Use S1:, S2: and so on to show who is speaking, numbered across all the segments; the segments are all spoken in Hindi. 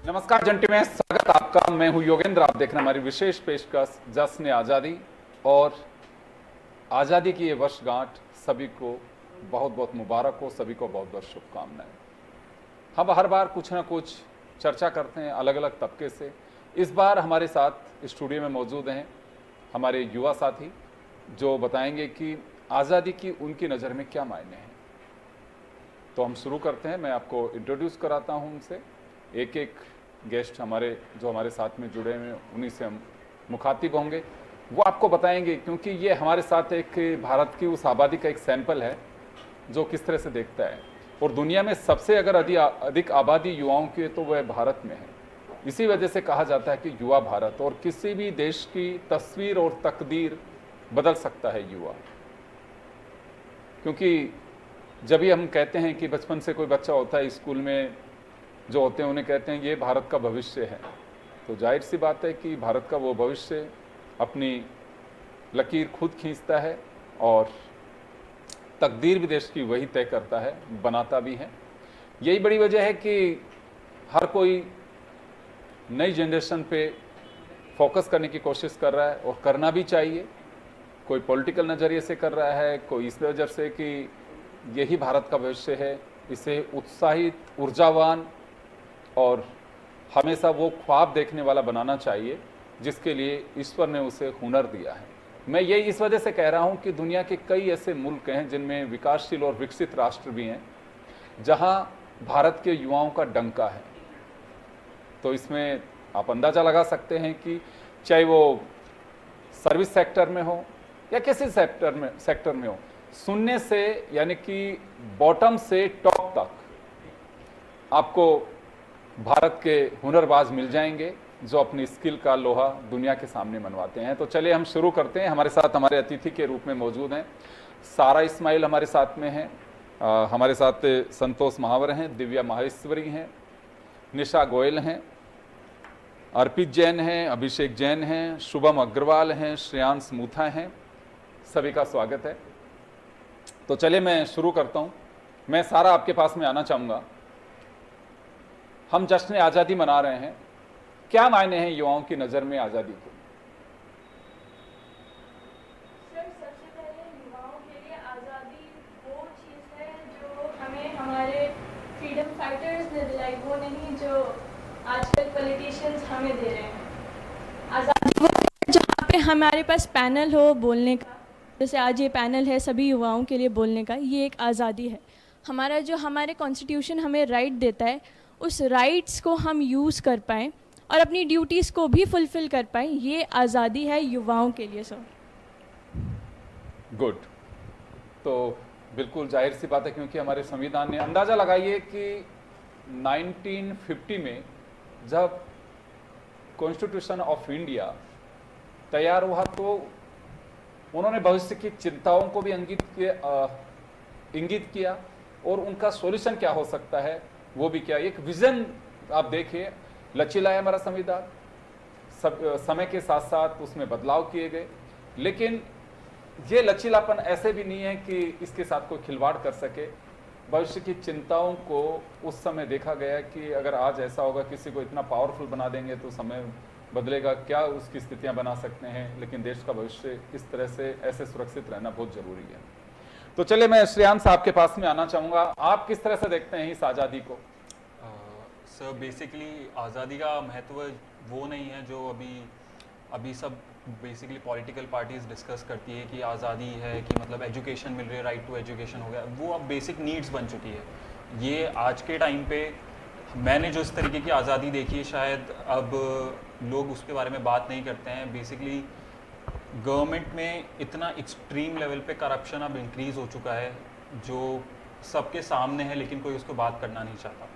S1: नमस्कार जंटी में स्वागत आपका। मैं हूं योगेंद्र। आप देख रहे हैं हमारी विशेष पेशकश जश्न आज़ादी, और आज़ादी की ये वर्षगांठ सभी को बहुत बहुत मुबारक हो, सभी को बहुत बहुत शुभकामनाएं। हम हर बार कुछ ना कुछ चर्चा करते हैं अलग अलग तबके से। इस बार हमारे साथ स्टूडियो में मौजूद हैं हमारे युवा साथी, जो बताएंगे कि आज़ादी की उनकी नज़र में क्या मायने हैं। तो हम शुरू करते हैं। मैं आपको इंट्रोड्यूस कराता हूं उनसे। एक एक गेस्ट हमारे जो हमारे साथ में जुड़े हुए हैं, उन्हीं से हम मुखातिब होंगे। वो आपको बताएंगे, क्योंकि ये हमारे साथ एक भारत की उस आबादी का एक सैंपल है जो किस तरह से देखता है। और दुनिया में सबसे अगर अधिक आबादी युवाओं की है तो वह भारत में है। इसी वजह से कहा जाता है कि युवा भारत, और किसी भी देश की तस्वीर और तकदीर बदल सकता है युवा। क्योंकि जब भी हम कहते हैं कि बचपन से कोई बच्चा होता है, स्कूल में जो होते हैं उन्हें कहते हैं ये भारत का भविष्य है, तो जाहिर सी बात है कि भारत का वो भविष्य अपनी लकीर खुद खींचता है और तकदीर भी देश की वही तय करता है, बनाता भी है। यही बड़ी वजह है कि हर कोई नई जनरेशन पे फोकस करने की कोशिश कर रहा है, और करना भी चाहिए। कोई पॉलिटिकल नज़रिए से कर रहा है, कोई इस वजह से कि यही भारत का भविष्य है। इसे उत्साहित, ऊर्जावान और हमेशा वो ख्वाब देखने वाला बनाना चाहिए जिसके लिए ईश्वर ने उसे हुनर दिया है। मैं ये इस वजह से कह रहा हूँ कि दुनिया के कई ऐसे मुल्क हैं जिनमें विकासशील और विकसित राष्ट्र भी हैं, जहाँ भारत के युवाओं का डंका है। तो इसमें आप अंदाज़ा लगा सकते हैं कि चाहे वो सर्विस सेक्टर में हो या किसी सेक्टर में हो, शून्य से यानी कि बॉटम से टॉप तक आपको भारत के हुनरबाज मिल जाएंगे जो अपनी स्किल का लोहा दुनिया के सामने मनवाते हैं। तो चलिए हम शुरू करते हैं। हमारे साथ हमारे अतिथि के रूप में मौजूद हैं सारा इस्माइल, हमारे साथ में हैं। हमारे साथ संतोष महावर हैं, दिव्या माहेश्वरी हैं, निशा गोयल हैं, अर्पित जैन हैं, अभिषेक जैन हैं, शुभम अग्रवाल हैं, श्रेयांश मूथा हैं। सभी का स्वागत है। तो चलिए मैं शुरू करता हूँ। मैं सारा आपके पास में आना चाहूँगा। हम जश्न आज़ादी मना रहे हैं, क्या मायने हैं युवाओं की नज़र में आज़ादी को?
S2: सर, सबसे पहले युवाओं के लिए आज़ादी वो चीज़ है जो हमें हमारे फ्रीडम फाइटर्स ने दिलाई, वो नहीं जो आजकल पॉलिटिशियंस हमें दे रहे हैं। आज़ादी वो है जहाँ पे हमारे पास पैनल हो बोलने का, जैसे आज ये पैनल है सभी युवाओं के लिए बोलने का, ये एक आज़ादी है। हमारा जो हमारे कॉन्स्टिट्यूशन हमें राइट देता है, उस राइट्स को हम यूज़ कर पाएँ और अपनी ड्यूटीज़ को भी फुलफ़िल कर पाएँ, ये आज़ादी है युवाओं के लिए। Sir,
S1: good. तो बिल्कुल जाहिर सी बात है, क्योंकि हमारे संविधान ने, अंदाज़ा लगाइए कि 1950 में जब कॉन्स्टिट्यूशन ऑफ इंडिया तैयार हुआ तो उन्होंने भविष्य की चिंताओं को भी इंगित किया और उनका सॉल्यूशन क्या हो सकता है वो भी किया। एक विजन आप देखिए, लचीला है हमारा संविधान, समय के साथ साथ उसमें बदलाव किए गए, लेकिन ये लचीलापन ऐसे भी नहीं है कि इसके साथ कोई खिलवाड़ कर सके। भविष्य की चिंताओं को उस समय देखा गया कि अगर आज ऐसा होगा, किसी को इतना पावरफुल बना देंगे तो समय बदलेगा, क्या उसकी स्थितियां बना सकते हैं, लेकिन देश का भविष्य इस तरह से ऐसे सुरक्षित रहना बहुत जरूरी है। तो चलिए मैं श्रेयांश साहब के पास में आना चाहूँगा, आप किस तरह से देखते हैं इस आज़ादी को?
S3: सर बेसिकली आज़ादी का महत्व वो नहीं है जो अभी सब बेसिकली पॉलिटिकल पार्टीज डिस्कस करती है कि आज़ादी है, कि मतलब एजुकेशन मिल रही है, राइट टू एजुकेशन हो गया, वो अब बेसिक नीड्स बन चुकी है। ये आज के टाइम पे मैंने जो इस तरीके की आज़ादी देखी है, शायद अब लोग उसके बारे में बात नहीं करते हैं। बेसिकली गवर्नमेंट में इतना एक्सट्रीम लेवल पे करप्शन अब इंक्रीज़ हो चुका है जो सबके सामने है, लेकिन कोई उसको बात करना नहीं चाहता।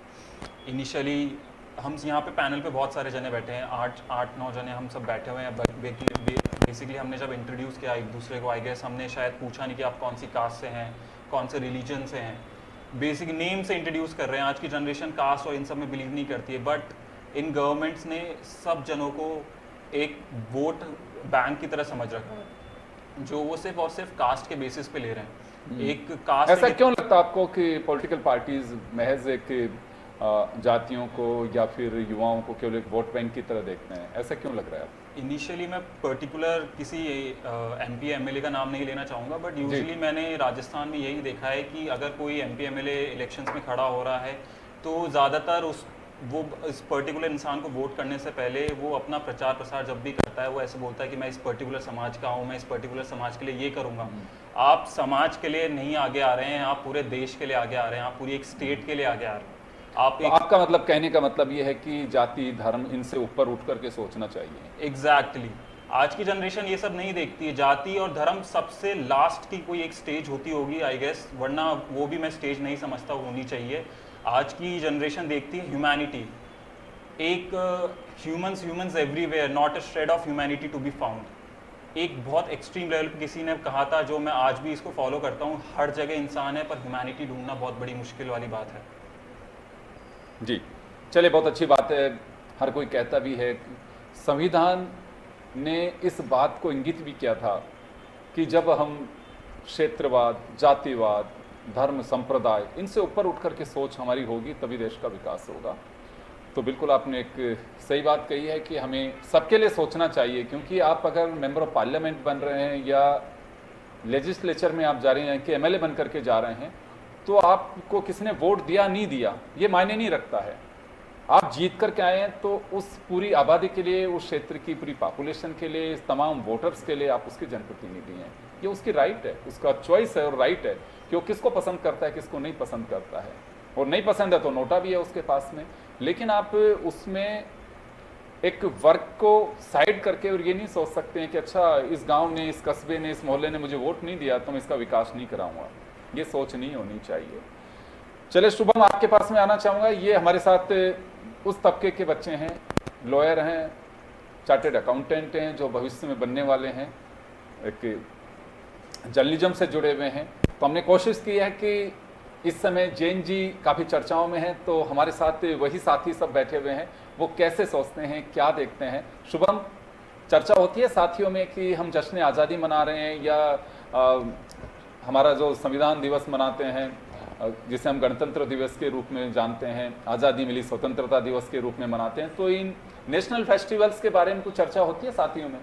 S3: इनिशियली हम यहाँ पे पैनल पे बहुत सारे जने बैठे हैं, 8-9 जने हम सब बैठे हुए हैं। बेसिकली हमने जब इंट्रोड्यूस किया एक दूसरे को, आई गेस हमने शायद पूछा नहीं कि आप कौन सी कास्ट से हैं, कौन से रिलीजन से हैं, बेसिक नेम से इंट्रोड्यूस कर रहे हैं। आज की जनरेशन कास्ट और इन सब में बिलीव नहीं करती है, बट इन गवर्नमेंट्स ने सब जनों को एक वोट बैंक की तरह समझ रखा है, जो वो सिर्फ और सिर्फ कास्ट के बेसिस पे ले रहे हैं। एक कास्ट
S1: ऐसा क्यों लगता है आपको कि पॉलिटिकल पार्टीज महज एक जातियों को या फिर युवाओं को केवल एक वोट बैंक की तरह देखते हैं? ऐसा क्यों लग रहा है आपको?
S3: इनिशियली मैं पर्टिकुलर किसी एमपी एमएलए का नाम नहीं लेना चाहूँगा, बट यूजुअली मैंने राजस्थान में यही देखा है कि अगर कोई एमपी एमएलए इलेक्शंस में खड़ा हो रहा है तो ज़्यादातर वो इस पर्टिकुलर इंसान को वोट करने से पहले वो अपना प्रचार प्रसार जब भी करता है वो ऐसे बोलता है कि मैं इस पर्टिकुलर समाज का हूँ, मैं इस पर्टिकुलर समाज के लिए ये करूँगा। आप समाज के लिए नहीं आगे आ रहे हैं, आप पूरे देश के लिए आगे आ रहे हैं, आप पूरी एक स्टेट के लिए आगे आ रहे हैं।
S1: तो आपका मतलब, कहने का मतलब ये है कि जाति धर्म इनसे ऊपर उठ करके सोचना चाहिए।
S3: एग्जैक्टली आज की जनरेशन ये सब नहीं देखती है। जाति और धर्म सबसे लास्ट की कोई एक स्टेज होती होगी आई गेस, वरना वो भी मैं स्टेज नहीं समझता होनी चाहिए। आज की जनरेशन देखती है ह्यूमैनिटी, एक humans everywhere, not a shred of humanity to be found. एक बहुत एक्सट्रीम लेवल पे किसी ने कहा था, जो मैं आज भी इसको फॉलो करता हूँ, हर जगह इंसान है पर ह्यूमैनिटी ढूंढना बहुत बड़ी मुश्किल वाली बात है।
S1: जी चलिए, बहुत अच्छी बात है। हर कोई कहता भी है, संविधान ने इस बात को इंगित भी किया था कि जब हम क्षेत्रवाद, जातिवाद, धर्म, संप्रदाय, इनसे ऊपर उठ कर के सोच हमारी होगी तभी देश का विकास होगा। तो बिल्कुल आपने एक सही बात कही है कि हमें सबके लिए सोचना चाहिए, क्योंकि आप अगर मेंबर ऑफ पार्लियामेंट बन रहे हैं या लेजिस्लेचर में आप जा रहे हैं कि एमएलए बन करके जा रहे हैं, तो आपको किसने वोट दिया नहीं दिया ये मायने नहीं रखता है। आप जीत करके आए हैं तो उस पूरी आबादी के लिए, उस क्षेत्र की पूरी पॉपुलेशन के लिए, तमाम वोटर्स के लिए आप उसके जनप्रतिनिधि हैं। ये उसकी राइट है, उसका चॉइस है और राइट है कि वो किसको पसंद करता है, किसको नहीं पसंद करता है। और नहीं पसंद है तो नोटा भी है उसके पास में, लेकिन आप उसमें एक वर्ग को साइड करके और ये नहीं सोच सकते हैं कि अच्छा इस गांव ने, इस कस्बे ने, इस मोहल्ले ने मुझे वोट नहीं दिया तो मैं इसका विकास नहीं कराऊंगा। ये सोच नहीं होनी चाहिए। चलिए शुभम, आपके पास में आना चाहूँगा। ये हमारे साथ उस तबके के बच्चे हैं, लॉयर हैं, चार्टेड अकाउंटेंट हैं, जो भविष्य में बनने वाले हैं, एक जर्नलिज्म से जुड़े हुए हैं। तो हमने कोशिश की है कि इस समय जैन जी काफ़ी चर्चाओं में हैं, तो हमारे साथ वही साथी सब बैठे हुए हैं, वो कैसे सोचते हैं, क्या देखते हैं। शुभम, चर्चा होती है साथियों में कि हम जश्न आज़ादी मना रहे हैं या हमारा जो संविधान दिवस मनाते हैं, जिसे हम गणतंत्र दिवस के रूप में जानते हैं, आज़ादी मिली स्वतंत्रता दिवस के रूप में मनाते हैं, तो इन नेशनल फेस्टिवल्स के बारे में कुछ चर्चा होती है साथियों में?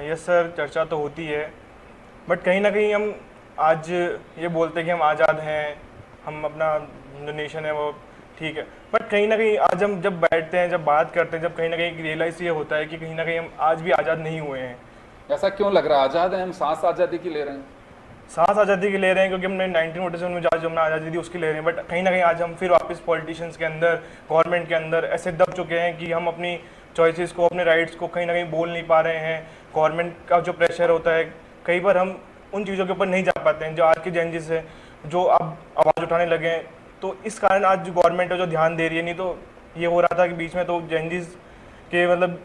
S4: यस सर, चर्चा तो होती है, बट कहीं ना कहीं हम आज ये बोलते हैं कि हम आज़ाद हैं, हम अपना जो नेशन है वो ठीक है, बट कहीं ना कहीं आज हम जब बैठते हैं, जब बात करते हैं, जब कहीं ना कहीं रियलाइज ये होता है कि कहीं ना कहीं हम आज भी आज़ाद नहीं हुए हैं।
S1: ऐसा क्यों लग रहा है? आज़ाद है, हम सांस आज़ादी की ले रहे हैं,
S4: सांस आज़ादी की ले रहे हैं, क्योंकि हमने 1947 में जो हमने आज़ादी दी उसकी ले रहे हैं, बट कहीं ना कहीं आज हम फिर वापस पॉलिटिशियंस के अंदर, गवर्नमेंट के अंदर ऐसे दब चुके हैं कि हम अपनी चॉइसेस को, अपने राइट्स को कहीं ना कहीं बोल नहीं पा रहे हैं। गवर्नमेंट का जो प्रेशर होता है, कई बार हम उन चीज़ों के ऊपर नहीं जा पाते हैं जो आज के जेंजिस है, जो अब आवाज़ उठाने लगे हैं। तो इस कारण आज जो गवर्नमेंट है जो ध्यान दे रही है, नहीं तो ये हो रहा था कि बीच में तो जेंजिस के मतलब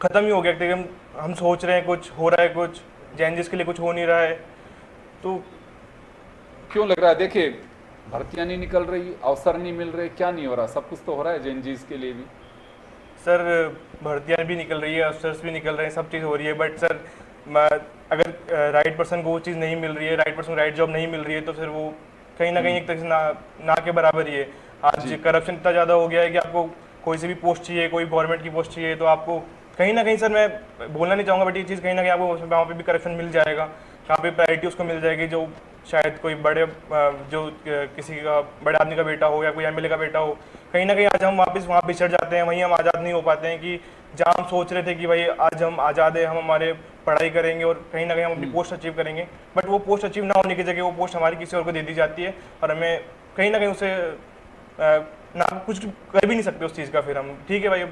S4: ख़त्म ही हो गया कि हम सोच रहे हैं कुछ हो रहा है, कुछ जेंजिस के लिए कुछ हो नहीं रहा है। तो
S1: क्यों लग रहा है? देखिए, भर्तियां नहीं निकल रही, अवसर नहीं मिल रहे, क्या नहीं हो रहा? सब कुछ तो हो रहा है जेनजीज के लिए भी।
S4: सर भर्तियाँ भी निकल रही है, अफसर्स भी निकल रहे हैं, सब चीज़ हो रही है, बट सर अगर राइट पर्सन को वो चीज़ नहीं मिल रही है, राइट पर्सन को राइट जॉब नहीं मिल रही है, तो फिर वो कहीं ना कहीं एक तरह से ना के बराबर ही है। आज करप्शन इतना ज़्यादा हो गया है कि आपको कोई से भी पोस्ट चाहिए, कोई गवर्नमेंट की पोस्ट चाहिए, तो आपको कहीं ना कहीं, सर मैं बोलना नहीं चाहूँगा, बट ये चीज़ कहीं ना कहीं आपको वहाँ पे भी करप्शन मिल जाएगा, वहाँ पे प्रायोरिटी उसको मिल जाएगी जो शायद कोई बड़े जो किसी का बड़े आदमी का बेटा हो या कोई एमएलए का बेटा हो। कहीं ना कहीं आज हम वापस वहाँ पिछड़ जाते हैं, वहीं हम आज़ाद नहीं हो पाते हैं कि जहाँ हम सोच रहे थे कि भाई आज हम आज़ाद है, हम हमारे पढ़ाई करेंगे और कहीं ना कहीं हम अपनी पोस्ट अचीव करेंगे, बट वो पोस्ट अचीव ना होने की जगह वो पोस्ट हमारी किसी और को दे दी जाती है और हमें कहीं ना कहीं उसे ना कुछ कर भी नहीं सकते उस चीज़ का। फिर हम ठीक है भाई,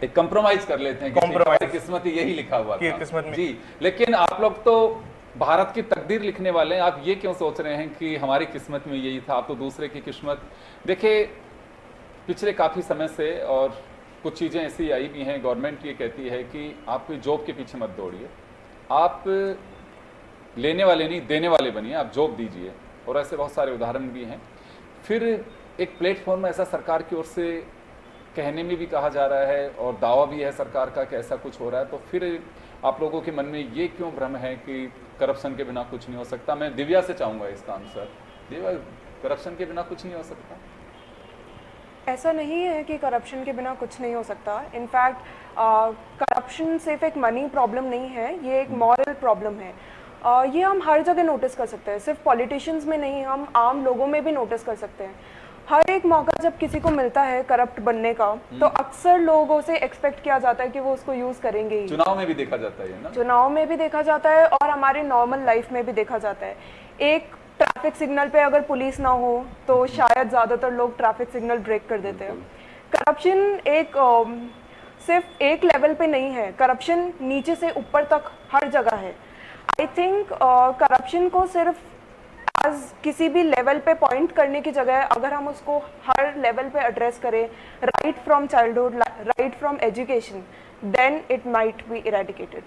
S1: एक कंप्रोमाइज कर लेते हैं,
S4: Compromise।
S1: किस्मत ही यही लिखा हुआ था
S4: किस्मत में।
S1: जी। लेकिन आप लोग तो भारत की तकदीर लिखने वाले हैं, आप ये क्यों सोच रहे हैं कि हमारी किस्मत में यही था? आप तो दूसरे की किस्मत देखिए, पिछले काफ़ी समय से और कुछ चीज़ें ऐसी आई भी हैं, गवर्नमेंट ये कहती है कि आप कोई जॉब के पीछे मत दौड़िए, आप लेने वाले नहीं देने वाले बनिए, आप जॉब दीजिए, और ऐसे बहुत सारे उदाहरण भी हैं। फिर एक प्लेटफॉर्म ऐसा सरकार की ओर से कहने में भी कहा जा रहा है और दावा भी है सरकार का कि ऐसा कुछ हो रहा है, तो फिर आप लोगों के मन में ये क्यों भ्रम है कि करप्शन के बिना कुछ नहीं हो सकता? मैं दिव्या से चाहूँगा इसका आंसर। दिव्या, करप्शन के बिना कुछ नहीं हो सकता?
S5: ऐसा नहीं है कि करप्शन के बिना कुछ नहीं हो सकता। इनफैक्ट करप्शन सिर्फ एक मनी प्रॉब्लम नहीं है, ये एक मॉरल प्रॉब्लम है। ये हम हर जगह नोटिस कर सकते हैं, सिर्फ पॉलिटिशियंस में नहीं, हम आम लोगों में भी नोटिस कर सकते हैं। हर एक मौका जब किसी को मिलता है करप्ट बनने का, तो अक्सर लोगों से एक्सपेक्ट किया जाता है कि वो उसको यूज़ करेंगे ही।
S1: चुनाव में भी देखा जाता है ना?
S5: चुनाव में भी देखा जाता है और हमारे नॉर्मल लाइफ में भी देखा जाता है। एक ट्रैफिक सिग्नल पे अगर पुलिस ना हो तो शायद ज़्यादातर लोग ट्रैफिक सिग्नल ब्रेक कर देते हैं। करप्शन एक सिर्फ एक लेवल पे नहीं है, करप्शन नीचे से ऊपर तक हर जगह है। आई थिंक करप्शन को सिर्फ आज किसी भी लेवल पे पॉइंट करने की जगह अगर हम उसको हर लेवल पे एड्रेस करें, right from childhood, right from education, then it might be eradicated.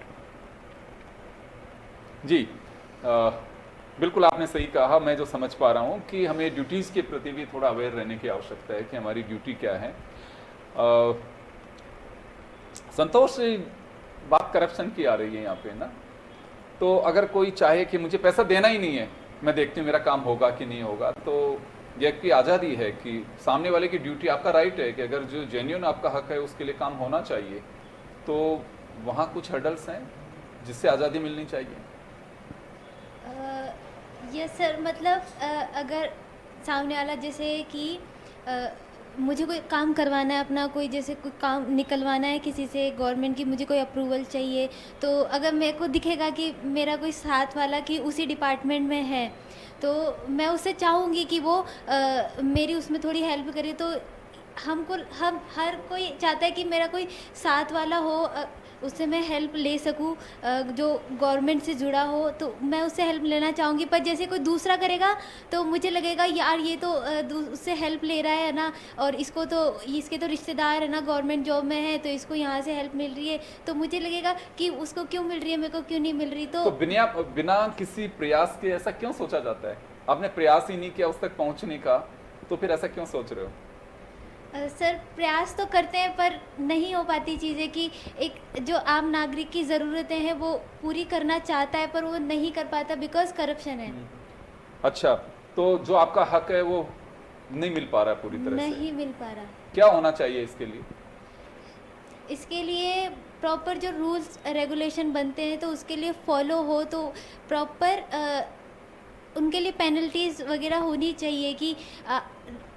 S1: जी, बिल्कुल आपने सही कहा। मैं जो समझ पा रहा हूँ कि हमें ड्यूटीज़ के प्रति भी थोड़ा अवेयर रहने की आवश्यकता है कि हमारी ड्यूटी क्या है। संतोष, बात करप्शन की आ रही है यहाँ पे ना, तो अगर कोई चाहे कि मुझे पैसा देना ही नहीं है, मैं देखती हूँ मेरा काम होगा कि नहीं होगा, तो यह की आज़ादी है कि सामने वाले की ड्यूटी, आपका राइट है कि अगर जो जेन्युइन आपका हक है उसके लिए काम होना चाहिए, तो वहाँ कुछ हर्डल्स हैं जिससे आज़ादी मिलनी चाहिए।
S6: यस सर, मतलब अगर सामने वाला जैसे कि मुझे कोई काम करवाना है अपना, कोई जैसे कोई काम निकलवाना है किसी से, गवर्नमेंट की मुझे कोई अप्रूवल चाहिए, तो अगर मेरे को दिखेगा कि मेरा कोई साथ वाला कि उसी डिपार्टमेंट में है, तो मैं उससे चाहूँगी कि वो मेरी उसमें थोड़ी हेल्प करे। तो हम हर कोई चाहता है कि मेरा कोई साथ वाला हो, उससे मैं हेल्प ले सकूं, जो गवर्नमेंट से जुड़ा हो, तो मैं उससे हेल्प लेना चाहूँगी। पर जैसे कोई दूसरा करेगा तो मुझे लगेगा यार ये तो उससे हेल्प ले रहा है ना, और इसको तो इसके तो रिश्तेदार है ना, गवर्नमेंट जॉब में है, तो इसको यहाँ से हेल्प मिल रही है, तो मुझे लगेगा कि उसको क्यों मिल रही है, मेरे को क्यों नहीं मिल रही। तो
S1: बिना किसी प्रयास के ऐसा क्यों सोचा जाता है? आपने प्रयास ही नहीं किया उस तक पहुँचने का, तो फिर ऐसा क्यों सोच रहे हो?
S6: सर प्रयास तो करते हैं पर नहीं हो पाती चीज़ें, कि एक जो आम नागरिक की ज़रूरतें हैं वो पूरी करना चाहता है पर वो नहीं कर पाता बिकॉज करप्शन है।
S1: अच्छा, तो जो आपका हक है वो नहीं मिल पा रहा है पूरी तरह से?
S6: नहीं मिल पा रहा।
S1: क्या होना चाहिए इसके लिए?
S6: इसके लिए प्रॉपर जो रूल्स रेगुलेशन बनते हैं तो उसके लिए फॉलो हो, तो प्रॉपर उनके लिए पेनल्टीज़ वगैरह होनी चाहिए, कि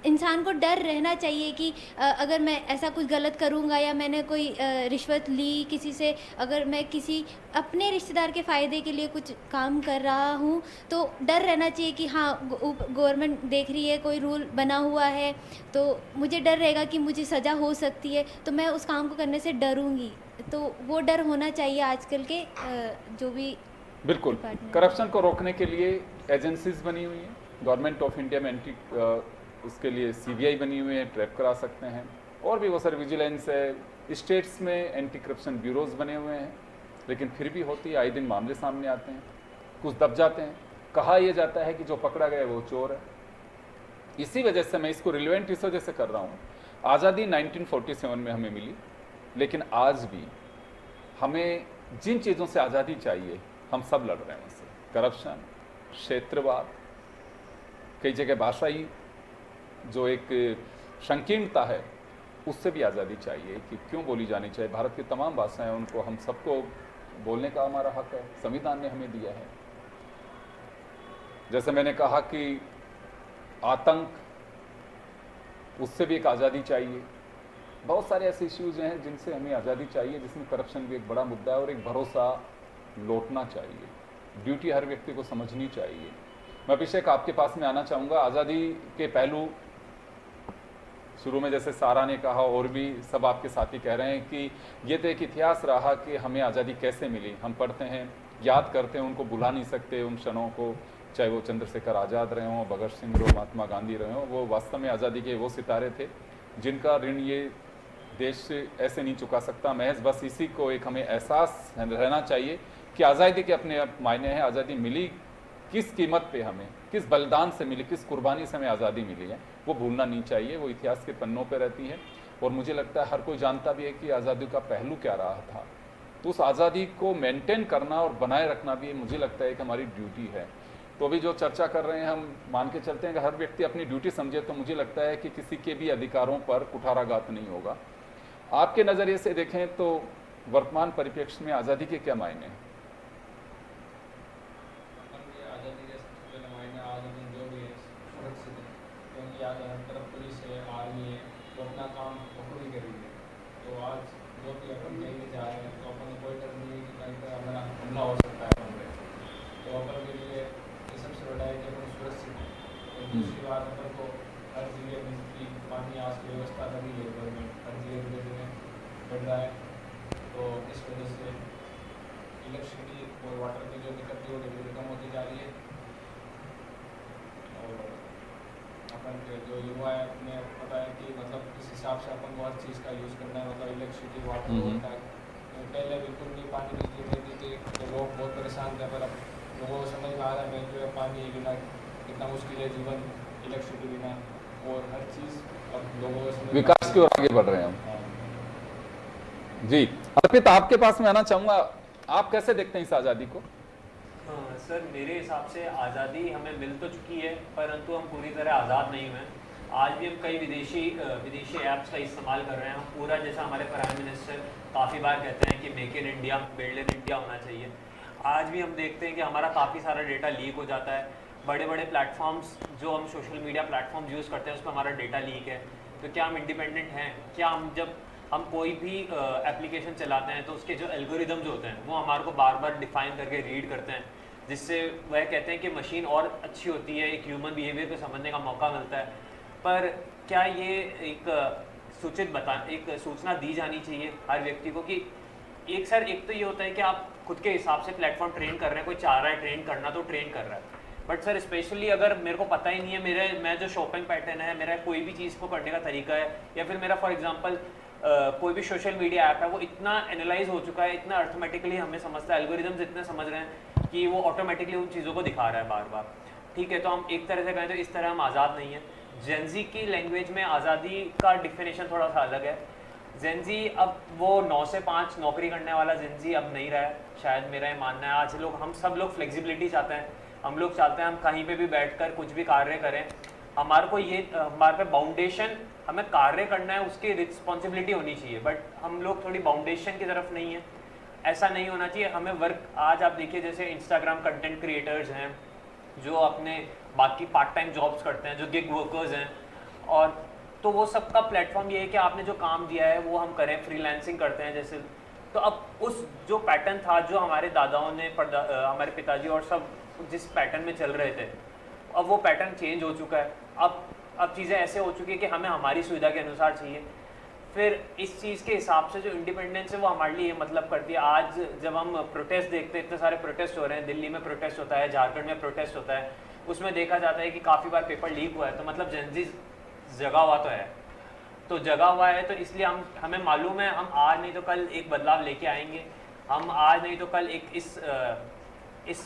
S6: इंसान को डर रहना चाहिए कि अगर मैं ऐसा कुछ गलत करूँगा या मैंने कोई रिश्वत ली किसी से, अगर मैं किसी अपने रिश्तेदार के फ़ायदे के लिए कुछ काम कर रहा हूँ, तो डर रहना चाहिए कि हाँ गवर्नमेंट देख रही है, कोई रूल बना हुआ है, तो मुझे डर रहेगा कि मुझे सज़ा हो सकती है, तो मैं उस काम को करने से डरूँगी। तो वो डर होना चाहिए आजकल के जो भी
S1: बिल्कुल,
S6: डिपार्टमेंट।
S1: करप्शन को रोकने के लिए एजेंसीज बनी हुई हैं। गवर्नमेंट ऑफ इंडिया में उसके लिए सीबीआई बनी हुई है, ट्रैप करा सकते हैं। और भी बहुत सारे विजिलेंस है, स्टेट्स में एंटी करप्शन ब्यूरोज बने हुए हैं, लेकिन फिर भी होती है, आए दिन मामले सामने आते हैं, कुछ दब जाते हैं। कहा यह जाता है कि जो पकड़ा गया वो चोर है। इसी वजह से मैं इसको रिलेवेंट इस वजह से कर रहा हूँ, आज़ादी 1947 में हमें मिली, लेकिन आज भी हमें जिन चीज़ों से आज़ादी चाहिए हम सब लड़ रहे हैं उससे। करप्शन, क्षेत्रवाद, कई जगह भाषाई जो एक संकीर्णता है उससे भी आज़ादी चाहिए कि क्यों बोली जानी चाहिए। भारत की तमाम भाषाएं, उनको हम सबको बोलने का हमारा हक है, संविधान ने हमें दिया है। जैसे मैंने कहा कि आतंक, उससे भी एक आज़ादी चाहिए। बहुत सारे ऐसे इश्यूज हैं जिनसे हमें आज़ादी चाहिए, जिसमें करप्शन भी एक बड़ा मुद्दा है, और एक भरोसा लौटना चाहिए। ड्यूटी हर व्यक्ति को समझनी चाहिए। मैं अभिषेक आपके पास में आना चाहूँगा। आज़ादी के पहलू शुरू में जैसे सारा ने कहा और भी सब आपके साथी कह रहे हैं कि ये तो एक इतिहास रहा कि हमें आज़ादी कैसे मिली। हम पढ़ते हैं, याद करते हैं, उनको भुला नहीं सकते उन क्षणों को, चाहे वो चंद्रशेखर आज़ाद रहे हों, भगत सिंह रहो, महात्मा गांधी रहे हों। वो वास्तव में आज़ादी के वो सितारे थे जिनका ऋण ये देश ऐसे नहीं चुका सकता। महज बस इसी को एक हमें एहसास रहना चाहिए कि आज़ादी के अपने मायने हैं। आज़ादी मिली किस कीमत पे, हमें किस बलिदान से मिली, किस कुर्बानी से हमें आज़ादी मिली है, वो भूलना नहीं चाहिए। वो इतिहास के पन्नों पे रहती है, और मुझे लगता है हर कोई जानता भी है कि आज़ादी का पहलू क्या रहा था। तो उस आज़ादी को मेंटेन करना और बनाए रखना भी मुझे लगता है कि हमारी ड्यूटी है। तो अभी जो चर्चा कर रहे हैं, हम मान के चलते हैं कि हर व्यक्ति अपनी ड्यूटी समझे, तो मुझे लगता है कि किसी के भी अधिकारों पर कुठाराघात नहीं होगा। आपके नज़रिए से देखें तो वर्तमान परिप्रेक्ष्य में आज़ादी के क्या मायने हैं?
S7: आज़ादी के सबसे पहले मायने आज़ादी जो भी है सुरक्षित है, क्योंकि आज हर तरफ पुलिस है, आर्मी है, वो अपना काम बखूबी कर रही है। तो आज जो भी अपन कहीं भी जा रहे हैं तो अपन को कोई डर नहीं है कि कहीं पर हमारा हमला हो सकता है अपन पे। तो अपन के लिए ये सबसे बड़ा है कि अपन सुरक्षित है। और दूसरी बात, अपन को हर जगह बिजली पानी आज की व्यवस्था लगी है गवर्नमेंट, हर जगह धीरे धीरे बढ़ रहा है। तो इस वजह से इलेक्ट्रिसिटी और वाटर की जो दिक्कत थी वो धीरे धीरे कम होती जा रही है। और अपन के जो युवा है उन्हें पता है कि मतलब किस हिसाब से अपन को हर चीज़ का यूज़ करना है, मतलब इलेक्ट्रिसिटी वाटर होता है। तो पहले बिल्कुल भी पानी बिजली रहती थी तो लोग बहुत परेशान थे, पर अब लोगों को समझ में आ रहा है जो है पानी बिना कितना मुश्किल है जीवन, इलेक्ट्रिसिटी बिना, और हर चीज़ अब लोगों को समझ
S1: विकास की ओर आगे बढ़ रहे हैं हम।
S7: हाँ।
S1: जी, अर्पित आपके पास में आना चाहूँगा, आप कैसे देखते हैं इस आज़ादी को?
S8: हाँ सर, मेरे हिसाब से आज़ादी हमें मिल तो चुकी है, परंतु हम पूरी तरह आज़ाद नहीं हुए। आज भी हम कई विदेशी ऐप्स का इस्तेमाल कर रहे हैं। हम पूरा, जैसा हमारे प्राइम मिनिस्टर काफ़ी बार कहते हैं कि make in India, build in India होना चाहिए। आज भी हम देखते हैं कि हमारा काफ़ी सारा डेटा लीक हो जाता है। बड़े बड़े प्लेटफॉर्म्स जो हम सोशल मीडिया प्लेटफॉर्म्स यूज़ करते हैं उस पर हमारा डेटा लीक है। तो क्या हम इंडिपेंडेंट हैं? क्या हम जब हम कोई भी एप्लीकेशन चलाते हैं तो उसके जो एल्गोरिदम्स होते हैं वो हमारे को बार बार डिफाइन करके रीड करते हैं, जिससे वह कहते हैं कि मशीन और अच्छी होती है, एक ह्यूमन बिहेवियर को समझने का मौका मिलता है। पर क्या ये एक एक सूचना दी जानी चाहिए हर व्यक्ति को कि एक तो ये होता है कि आप खुद के हिसाब से प्लेटफॉर्म ट्रेन कर रहे हैं, कोई चाह रहा है ट्रेन करना तो ट्रेन कर रहा है, बट सर स्पेशली अगर मेरे को पता ही नहीं है मैं जो शॉपिंग पैटर्न है, मेरा कोई भी चीज़ को करने का तरीका है, या फिर मेरा फॉर एग्जांपल कोई भी सोशल मीडिया ऐप है वो इतना एनालाइज हो चुका है, इतना अर्थमेटिकली हमें समझता है, एल्गोरिदम्स इतने समझ रहे हैं कि वो ऑटोमेटिकली उन चीज़ों को दिखा रहा है बार बार। ठीक है, तो हम एक तरह से कहें तो इस तरह हम आज़ाद नहीं हैं। जेनजी की लैंग्वेज में आज़ादी का डिफिनेशन थोड़ा सा अलग है। जेनजी अब वो 9 से 5 नौकरी करने वाला जेनजी अब नहीं रहा है, शायद मेरा ये मानना है। आज हम सब लोग फ्लेक्सिबिलिटी चाहते हैं, हम लोग चाहते हैं हम कहीं पे भी बैठकर कुछ भी कार्य करें। हमारे को ये हमारे पे बाउंडेशन, हमें कार्य करना है उसकी रिस्पॉन्सिबिलिटी होनी चाहिए, बट हम लोग थोड़ी बाउंडेशन की तरफ नहीं है। ऐसा नहीं होना चाहिए। हमें वर्क, आज आप देखिए जैसे इंस्टाग्राम कंटेंट क्रिएटर्स हैं जो अपने बाकी पार्ट टाइम जॉब्स करते हैं, जो गिग वर्कर्स हैं, और तो वो सबका प्लेटफॉर्म ये है कि आपने जो काम दिया है वो हम करें, फ्रीलांसिंग करते हैं जैसे। तो अब उस जो पैटर्न था जो हमारे दादाओं ने हमारे पिताजी और सब जिस पैटर्न में चल रहे थे, अब वो पैटर्न चेंज हो चुका है। अब चीज़ें ऐसे हो चुकी है कि हमें हमारी सुविधा के अनुसार चाहिए। फिर इस चीज़ के हिसाब से जो इंडिपेंडेंस है वो हमारे लिए मतलब करती है। आज जब हम प्रोटेस्ट देखते हैं, इतने सारे प्रोटेस्ट हो रहे हैं, दिल्ली में प्रोटेस्ट होता है, झारखंड में प्रोटेस्ट होता है, उसमें देखा जाता है कि काफ़ी बार पेपर लीक हुआ है, तो मतलब जेनजी जगा हुआ तो है, तो जगा हुआ है, तो इसलिए हमें मालूम है हम आज नहीं तो कल एक बदलाव लेके आएंगे। हम आज नहीं तो कल एक इस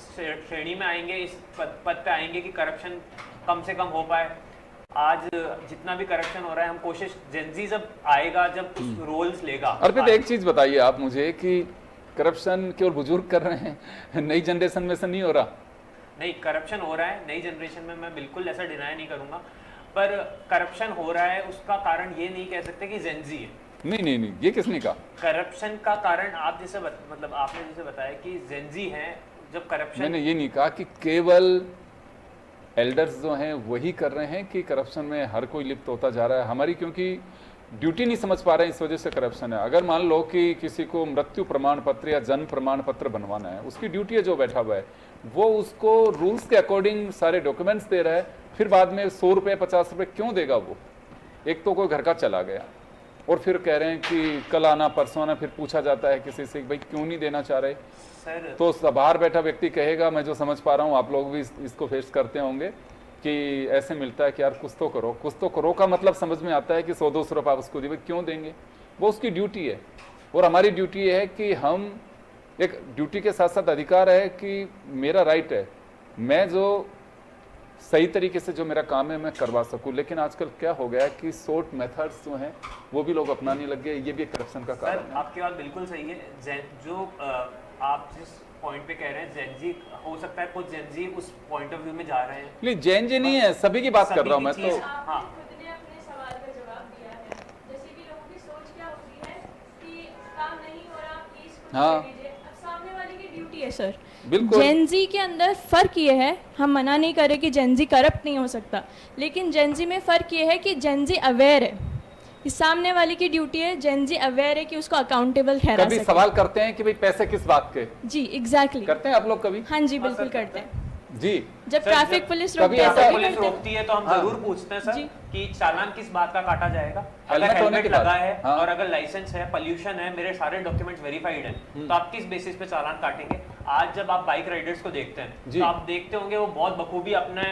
S8: श्रेणी में आएंगे, इस पद पे आएंगे कि करप्शन कम से कम हो पाए। आज जितना भी करप्शन हो रहा है, हम कोशिश जेनजी जब आएगा, जब रोल्स लेगा।
S1: अर्पित, एक चीज बताइए आप मुझे कि करप्शन केवल बुजुर्ग कर रहे हैं, नई जनरेशन में से नहीं हो रहा?
S8: नहीं, करप्शन हो रहा है नई जनरेशन में, मैं बिल्कुल ऐसा डिनाई नहीं करूंगा, पर करप्शन हो रहा है उसका कारण ये नहीं कह सकते कि जेनजी है।
S1: नहीं, ये किसने कहा?
S8: करप्शन का कारण आप जैसे मतलब आपने जैसे बताया कि जेनजी हैं, जब करप्शन,
S1: मैंने ये नहीं कहा कि केवल एल्डर्स जो हैं वही कर रहे हैं कि करप्शन में हर कोई लिप्त होता जा रहा है। हमारी क्योंकि ड्यूटी नहीं समझ पा रहे हैं, इस वजह से करप्शन है। अगर मान लो कि किसी को मृत्यु प्रमाण पत्र या जन्म प्रमाण पत्र बनवाना है, उसकी ड्यूटी है, जो बैठा हुआ है वो उसको रूल्स के अकॉर्डिंग सारे डॉक्यूमेंट्स दे रहा है, फिर बाद में 100 रुपये 50 रुपये क्यों देगा वो? एक तो कोई घर का चला गया और फिर कह रहे हैं कि कल आना परसों आना, फिर पूछा जाता है किसी से भाई क्यों नहीं देना चाह रहे, तो बाहर बैठा व्यक्ति कहेगा, मैं जो समझ पा रहा हूँ आप लोग भी इसको फेस करते होंगे कि ऐसे मिलता है कि यार कुछ तो करो, कुछ तो करो का मतलब समझ में आता है कि 100-200 रुपये आप उसको दिए, क्यों देंगे? वो उसकी ड्यूटी है। और हमारी ड्यूटी है कि हम एक ड्यूटी के साथ साथ अधिकार है कि मेरा राइट है, मैं जो सही तरीके से जो मेरा काम है मैं करवा सकूं। लेकिन आजकल क्या हो गया है कि शॉर्ट मेथड्स जो हैं वो भी लोग अपनाने लग गए, ये भी एक करप्शन का कारण है।
S8: आपकी बात बिल्कुल सही है। जो आप जिस पॉइंट पे कह रहे हैं जेनजी, हो सकता है कुछ जेनजी उस पॉइंट ऑफ व्यू में जा रहे हैं।
S1: नहीं, जेनजी नहीं है, सभी की बात कर रहा हूँ मैं तो।
S8: हाँ,
S2: खुद ने अपने सवाल का जवाब दिया है। जैसे कि लोगों की सोच क्या होती है कि काम नहीं हो रहा, प्लीज कुछ कर दीजिए। अब सामने वाले की ड्यूटी है सर।
S1: बिल्कुल।
S2: जेनजी के अंदर फ़र्क ये है, हम मना नहीं करें कि जेनजी करप्ट नहीं हो सकता, लेकिन जेनजी में फ़र्क ये है कि जेनजी अवेयर है। इस सामने वाले की ड्यूटी है, जेनजी अवेयर है कि उसको अकाउंटेबल ठहरा
S1: कभी
S2: सके।
S1: सवाल करते हैं कि भाई पैसे किस बात के?
S2: जी एग्जैक्टली
S1: करते हैं आप लोग कभी?
S2: हाँ जी बिल्कुल करते हैं।
S1: जी,
S2: जब ट्रैफिक पुलिस
S1: कभी
S2: रोकती है
S1: ऐसा
S2: तभी
S8: पुलिस
S2: करते हैं।
S8: रोकती है तो हम जरूर पूछते हैं सर
S2: जी।
S8: कि चालान किस बात का काटा जाएगा। अगर
S1: हेलमेट होने
S8: हेलमेट
S1: के बाद।
S8: लगा है
S1: हाँ।
S8: और अगर लाइसेंस है, पोल्यूशन है, मेरे सारे डॉक्यूमेंट्स वेरीफाइड हैं, तो आप किस बेसिस पे चालान काटेंगे? आज जब आप बाइक राइडर्स को देखते हैं
S1: जी।
S8: तो आप देखते होंगे वो बहुत बखूबी अपने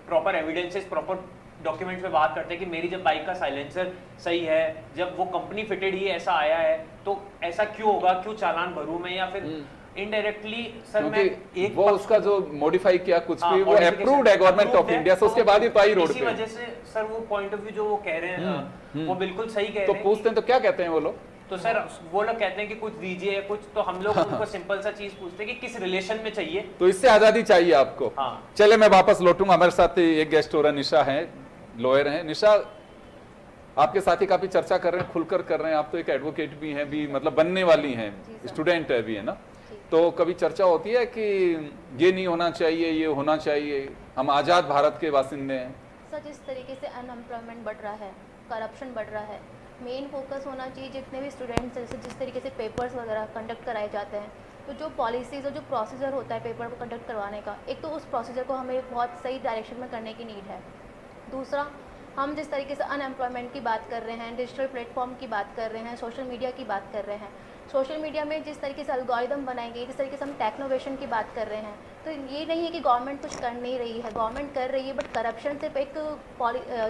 S8: प्रॉपर एविडेंसेस, प्रॉपर डॉक्यूमेंट्स पे बात करते हैं कि मेरी जब बाइक का साइलेंसर सही है, जब वो कंपनी फिटेड ही ऐसा आया है, तो ऐसा क्यों होगा, क्यों चालान भरूं मैं? या फिर इनडायरेक्टली सर मैं एक
S1: वो उसका जो मॉडिफाई किया कुछ
S8: हाँ,
S1: भी वो
S8: modification
S1: अप्रूव्ड है गवर्नमेंट
S8: approved
S1: ऑफ
S8: है,
S1: इंडिया से, उसके बाद ही तो आई रोड
S8: इसी
S1: पे।
S8: वजह से सर वो पॉइंट ऑफ व्यू जो वो कह रहे हैं वो बिल्कुल सही कह
S1: तो
S8: रहे हैं।
S1: पूछते हैं तो क्या कहते हैं वो लोग?
S8: तो सर वो लोग कहते हैं कि कुछ दीजिए कुछ, तो हम लोग उनको सिंपल सा चीज पूछते हैं कि किस रिलेशन में चाहिए।
S1: तो इससे आजादी चाहिए आपको।
S8: हाँ।
S1: चले मैं वापस लौटूंगा, हमारे साथ एक गेस्ट हो रहा है, निशा है, लॉयर हैं। निशा, आपके साथी काफी चर्चा कर रहे हैं, खुलकर कर रहे हैं, आप तो एक एडवोकेट भी हैं, भी मतलब बनने वाली हैं, स्टूडेंट है भी, है ना? तो कभी चर्चा होती है कि ये नहीं होना चाहिए, ये होना चाहिए, हम आज़ाद भारत के बासिंदे हैं।
S9: सर जिस तरीके से अनएम्प्लॉयमेंट बढ़ रहा है, करप्शन बढ़ रहा है, मेन फोकस होना चाहिए जितने भी स्टूडेंट्स जैसे जिस तरीके से पेपर्स वगैरह कंडक्ट कराए जाते हैं, तो जो पॉलिसीज़ और जो प्रोसीजर होता है पेपर को कंडक्ट करवाने का, एक तो उस प्रोसीजर को हमें बहुत सही डायरेक्शन में करने की नीड है। दूसरा, हम जिस तरीके से अनएम्प्लॉयमेंट की बात कर रहे हैं, डिजिटल प्लेटफॉर्म की बात कर रहे हैं, सोशल मीडिया की बात कर रहे हैं, सोशल मीडिया में जिस तरीके से एल्गोरिदम बनाई गई, जिस तरीके से हम टेक्नोवेशन की बात कर रहे हैं, तो ये नहीं है कि गवर्नमेंट कुछ कर नहीं रही है, गवर्नमेंट कर रही है, बट करप्शन सिर्फ एक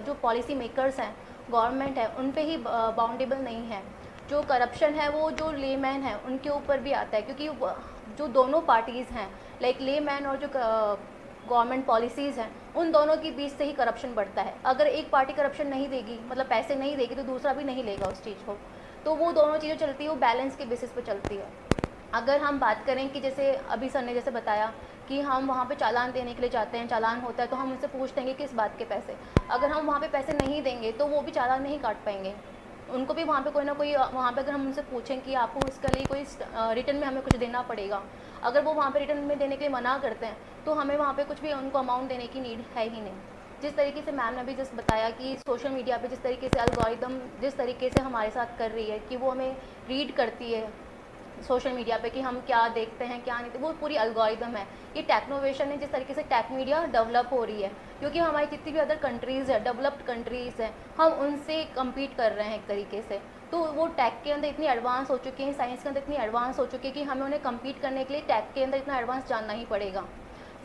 S9: जो पॉलिसी मेकर्स हैं, गवर्नमेंट है, उन पे ही बाउंडेबल नहीं है। जो करप्शन है वो जो लेमैन है उनके ऊपर भी आता है, क्योंकि जो दोनों पार्टीज़ हैं, लाइक लेमैन और जो गवर्नमेंट पॉलिसीज़ हैं, उन दोनों के बीच से ही करप्शन बढ़ता है। अगर एक पार्टी करप्शन नहीं देगी, मतलब पैसे नहीं देगी, तो दूसरा भी नहीं लेगा उस चीज़ को, तो वो दोनों चीज़ें चलती है, वो बैलेंस के बेसिस पे चलती है। अगर हम बात करें कि जैसे अभी सर ने जैसे बताया कि हम वहाँ पे चालान देने के लिए जाते हैं, चालान होता है तो हम उनसे पूछते हैं कि किस बात के पैसे, अगर हम वहाँ पे पैसे नहीं देंगे तो वो भी चालान नहीं काट पाएंगे, उनको भी वहाँ पे कोई ना कोई, वहाँ पे अगर हम उनसे पूछें कि आपको इसके लिए कोई रिटर्न में हमें कुछ देना पड़ेगा, अगर वो वहाँ पे रिटर्न में देने के लिए मना करते हैं तो हमें वहाँ पे कुछ भी उनको अमाउंट देने की नीड है ही नहीं। जिस तरीके से मैम ने भी जस्ट बताया कि सोशल मीडिया पे जिस तरीके से एल्गोरिदम जिस तरीके से हमारे साथ कर रही है कि वो हमें रीड करती है, सोशल मीडिया पे कि हम क्या देखते हैं क्या नहीं, वो पूरी एल्गोरिदम है। ये टेक्नोवेशन है, जिस तरीके से टेक मीडिया डेवलप हो रही है, क्योंकि हमारी जितनी भी अदर कंट्रीज़ है, डेवलप्ड कंट्रीज़ हैं, हम उनसे कम्पीट कर रहे हैं एक तरीके से। तो वो टेक के अंदर इतनी एडवांस हो चुकी हैं, साइंस के अंदर इतनी एडवांस हो चुकी है कि हमें उन्हें कम्पीट करने के लिए टेक के अंदर इतना एडवांस जानना ही पड़ेगा।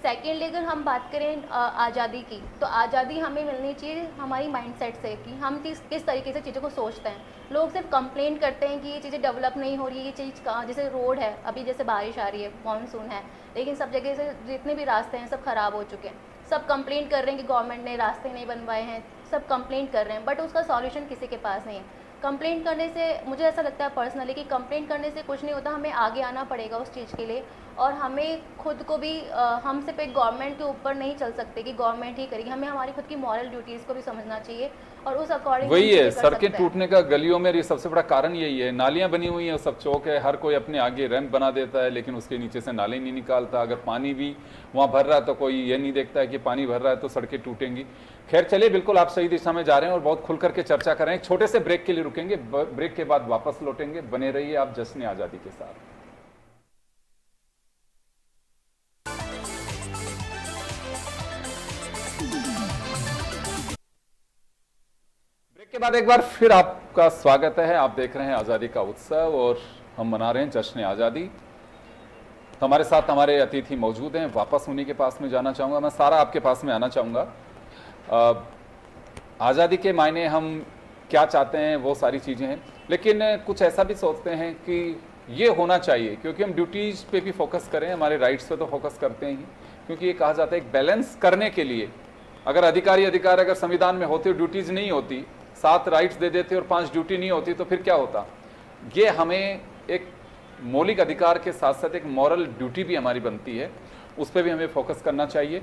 S9: सेकेंडली अगर हम बात करें आज़ादी की, तो आज़ादी हमें मिलनी चाहिए हमारी माइंडसेट से कि हम किस तरीके से चीज़ों को सोचते हैं। लोग सिर्फ कंप्लेंट करते हैं कि ये चीज़ें डेवलप नहीं हो रही है, ये चीज़ कहाँ, जैसे रोड है, अभी जैसे बारिश आ रही है, मानसून है, लेकिन सब जगह से जितने भी रास्ते हैं सब ख़राब हो चुके हैं। सब कंप्लेंट कर रहे हैं कि गवर्नमेंट ने रास्ते नहीं बनवाए हैं, सब कंप्लेंट कर रहे हैं, बट उसका सॉल्यूशन किसी के पास नहीं है। कंप्लेंट करने से मुझे ऐसा लगता है पर्सनली कि कंप्लेंट करने से कुछ नहीं होता, हमें आगे आना पड़ेगा उस चीज़ के लिए, और हमें खुद को भी हम सिर्फ एक गवर्नमेंट के ऊपर नहीं चल सकते कि गवर्नमेंट ही करेगी, हमें हमारी खुद की मॉरल ड्यूटीज़ को भी समझना चाहिए और उस अकॉर्डिंग
S1: वही है, सड़कें टूटने का गलियों में ये सबसे बड़ा कारण यही है। नालियां बनी हुई हैं, सब चौक है, हर कोई अपने आगे रैंप बना देता है, लेकिन उसके नीचे से नाले नहीं निकालता। अगर पानी भी वहाँ भर रहा है तो कोई ये नहीं देखता है कि पानी भर रहा है तो सड़कें टूटेंगी। खैर चलिए, बिल्कुल आप सही दिशा में जा रहे हैं और बहुत खुल करके चर्चा कर रहे हैं। एक छोटे से ब्रेक के लिए रुकेंगे, ब्रेक के बाद वापस लौटेंगे। बने रहिए आप जश्न आज़ादी के साथ। के बाद एक बार फिर आपका स्वागत है। आप देख रहे हैं आज़ादी का उत्सव और हम मना रहे हैं जश्न आज़ादी। तो हमारे साथ हमारे अतिथि मौजूद हैं। वापस उन्हीं के पास में जाना चाहूँगा, मैं सारा आपके पास में आना चाहूँगा। आज़ादी के मायने हम क्या चाहते हैं वो सारी चीज़ें हैं, लेकिन कुछ ऐसा भी सोचते हैं कि ये होना चाहिए, क्योंकि हम ड्यूटीज़ पे भी फोकस करें, हमारे राइट्स पे तो फोकस करते हैं ही, क्योंकि ये कहा जाता है एक बैलेंस करने के लिए अगर अधिकार अगर संविधान में होते, ड्यूटीज़ नहीं होती, 7 राइट्स दे देते और 5 ड्यूटी नहीं होती, तो फिर क्या होता। ये हमें एक मौलिक अधिकार के साथ साथ एक मॉरल ड्यूटी भी हमारी बनती है, उस पर भी हमें फोकस करना चाहिए।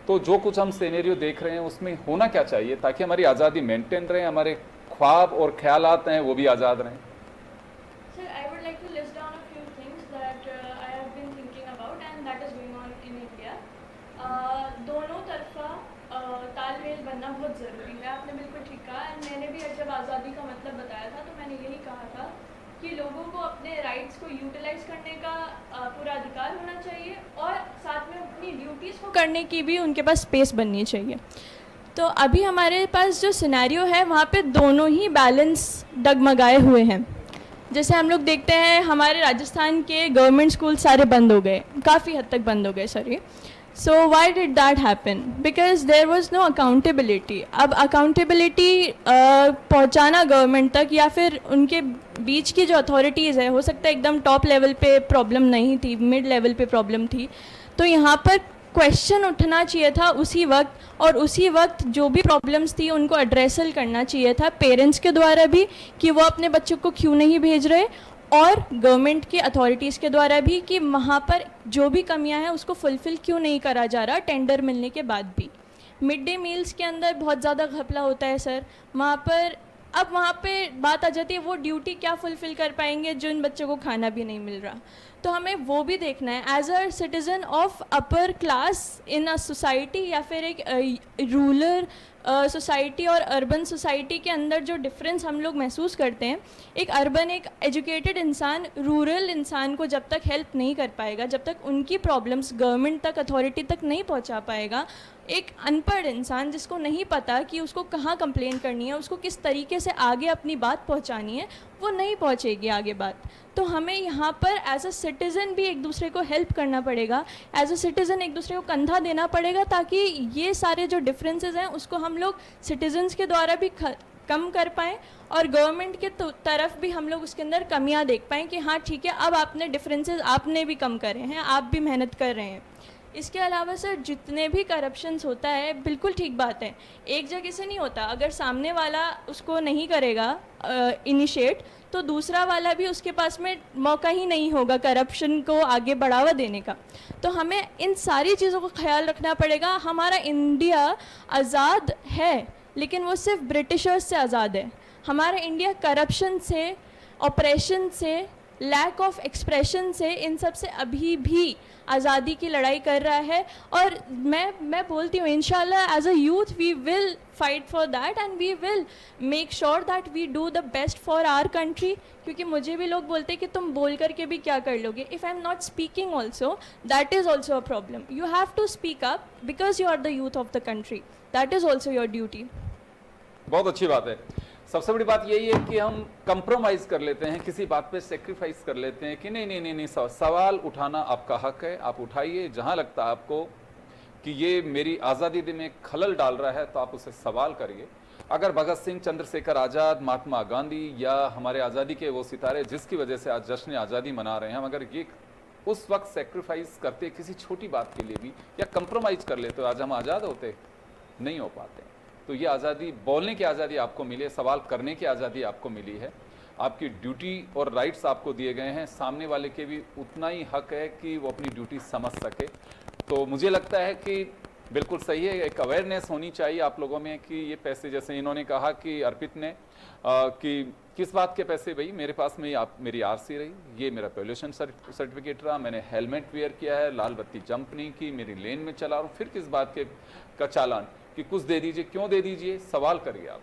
S1: तो जो कुछ हम सिनेरियो देख रहे हैं उसमें होना क्या चाहिए ताकि हमारी आज़ादी मेंटेन रहे, हमारे ख्वाब और ख्यालात हैं वो भी आज़ाद रहें।
S2: Sir, I would like to list down a few things that I have been thinking about and that is going on in India. दोनों तरफा तालमेल बनना बहुत ज़रूरी है। आपने बिल्कुल ठीक कहा। मैंने भी जब आज़ादी का मतलब बताया था तो मैंने यही कहा था कि लोगों को अपने राइट्स को यूटिलाइज करने का पूरा अधिकार होना चाहिए और साथ में अपनी ड्यूटीज़ को करने की भी उनके पास स्पेस बननी चाहिए। तो अभी हमारे पास जो सिनेरियो है वहाँ पे दोनों ही बैलेंस डगमगाए हुए हैं। जैसे हम लोग देखते हैं हमारे राजस्थान के गवर्नमेंट स्कूल सारे बंद हो गए, काफ़ी हद तक बंद हो गए, sorry. So why did that happen? Because there was no accountability. अब अकाउंटेबिलिटी पहुंचाना गवर्नमेंट तक या फिर उनके बीच की जो अथॉरिटीज़ है, हो सकता है एकदम टॉप लेवल पे प्रॉब्लम नहीं थी, मिड लेवल पे प्रॉब्लम थी, तो यहाँ पर क्वेश्चन उठना चाहिए था उसी वक्त, और उसी वक्त जो भी प्रॉब्लम्स थी उनको एड्रेसल करना चाहिए था पेरेंट्स के द्वारा भी कि वो अपने बच्चों को क्यों नहीं भेज रहे, और गवर्नमेंट की अथॉरिटीज़ के द्वारा भी कि वहाँ पर जो भी कमियां हैं उसको फुलफ़िल क्यों नहीं करा जा रहा टेंडर मिलने के बाद भी। मिड डे मील्स के अंदर बहुत ज़्यादा घपला होता है सर वहाँ पर। अब वहाँ पे बात आ जाती है वो ड्यूटी क्या फुलफ़िल कर पाएंगे जो इन बच्चों को खाना भी नहीं मिल रहा। तो हमें वो भी देखना है as a citizen of upper class in a society या फिर एक रूरल सोसाइटी और अर्बन सोसाइटी के अंदर जो डिफरेंस हम लोग महसूस करते हैं। एक अर्बन एक एजुकेटेड इंसान रूरल इंसान को जब तक हेल्प नहीं कर पाएगा, जब तक उनकी प्रॉब्लम्स गवर्नमेंट तक अथॉरिटी तक नहीं पहुंचा पाएगा, एक अनपढ़ इंसान जिसको नहीं पता कि उसको कहाँ कंप्लेन करनी है, उसको किस तरीके से आगे अपनी बात पहुंचानी है, वो नहीं पहुंचेगी आगे बात। तो हमें यहाँ पर एज अ सिटीज़न भी एक दूसरे को हेल्प करना पड़ेगा, एज अ सिटीज़न एक दूसरे को कंधा देना पड़ेगा, ताकि ये सारे जो डिफरेंसेस हैं उसको हम लोग सिटीजन्स के द्वारा भी कम कर पाएँ और गवर्नमेंट के तरफ भी हम लोग उसके अंदर कमियाँ देख पाएँ कि हाँ ठीक है, अब आपने डिफरेंसेस आपने भी कम करे हैं, आप भी मेहनत कर रहे हैं। इसके अलावा सर जितने भी करप्शंस होता है, बिल्कुल ठीक बात है, एक जगह से नहीं होता। अगर सामने वाला उसको नहीं करेगा इनिशिएट, तो दूसरा वाला भी उसके पास में मौका ही नहीं होगा करप्शन को आगे बढ़ावा देने का। तो हमें इन सारी चीज़ों का ख्याल रखना पड़ेगा। हमारा इंडिया आज़ाद है, लेकिन वो सिर्फ ब्रिटिशर्स से आज़ाद है। हमारा इंडिया करप्शन से, ऑपरेशन से, लैक ऑफ एक्सप्रेशन से, इन सब से अभी भी आज़ादी की लड़ाई कर रहा है। और मैं बोलती हूँ इंशाल्लाह as a youth we will fight for that and we will make sure that we do the best for our country। क्योंकि मुझे भी लोग बोलते हैं कि तुम बोल करके भी क्या कर लोगे। If I am not speaking also, that is also a problem। You have to speak up because you are the youth of the country। That is also your duty।
S1: बहुत अच्छी बात है। सबसे बड़ी बात यही है कि हम कंप्रोमाइज कर लेते हैं, किसी बात पे सेक्रीफाइस कर लेते हैं कि नहीं, सवाल उठाना आपका हक है, आप उठाइए। जहां लगता है आपको कि ये मेरी आज़ादी में खलल डाल रहा है तो आप उसे सवाल करिए। अगर भगत सिंह, चंद्रशेखर आज़ाद, महात्मा गांधी या हमारे आज़ादी के वो सितारे जिसकी वजह से आज जश्न आज़ादी मना रहे हैं, हम अगर ये उस वक्त सेक्रीफाइस करते किसी छोटी बात के लिए भी या कंप्रोमाइज़ कर लेते तो आज हम आज़ाद होते नहीं हो पाते। तो ये आज़ादी, बोलने की आज़ादी आपको मिली है, सवाल करने की आज़ादी आपको मिली है, आपकी ड्यूटी और राइट्स आपको दिए गए हैं। सामने वाले के भी उतना ही हक है कि वो अपनी ड्यूटी समझ सके। तो मुझे लगता है कि बिल्कुल सही है, एक अवेयरनेस होनी चाहिए आप लोगों में कि ये पैसे, जैसे इन्होंने कहा कि अर्पित ने कि किस बात के पैसे, भाई मेरे पास में आप मेरी आरसी रही, ये मेरा पोल्यूशन सर्टिफिकेट रहा, मैंने हेलमेट वेयर किया है, लाल बत्ती जंप नहीं की, मेरी लेन में चला रहा हूँ, फिर किस बात के का चालान कि कुछ दे दीजिए, क्यों दे दीजिए, सवाल करिए आप।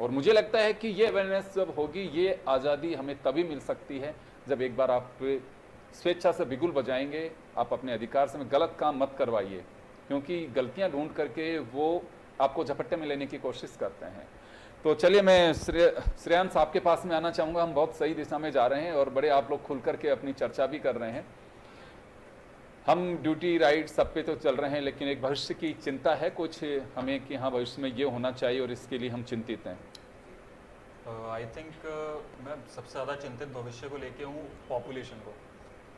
S1: और मुझे लगता है कि ये अवेयरनेस जब होगी, ये आज़ादी हमें तभी मिल सकती है जब एक बार आप स्वेच्छा से बिगुल बजाएंगे, आप अपने अधिकार से गलत काम मत करवाइए, क्योंकि गलतियां ढूंढ करके वो आपको झपट्टे में लेने की कोशिश करते हैं। तो चलिए मैं श्रेयांश आपके पास में आना चाहूँगा। हम बहुत सही दिशा में जा रहे हैं और बड़े आप लोग खुल करके अपनी चर्चा भी कर रहे हैं। हम ड्यूटी राइट सब पे तो चल रहे हैं, लेकिन एक भविष्य की चिंता है कुछ हमें कि हाँ भविष्य में ये होना चाहिए और इसके लिए हम चिंतित हैं।
S3: आई थिंक मैं सबसे ज़्यादा चिंतित भविष्य को लेके हूँ पॉपुलेशन को,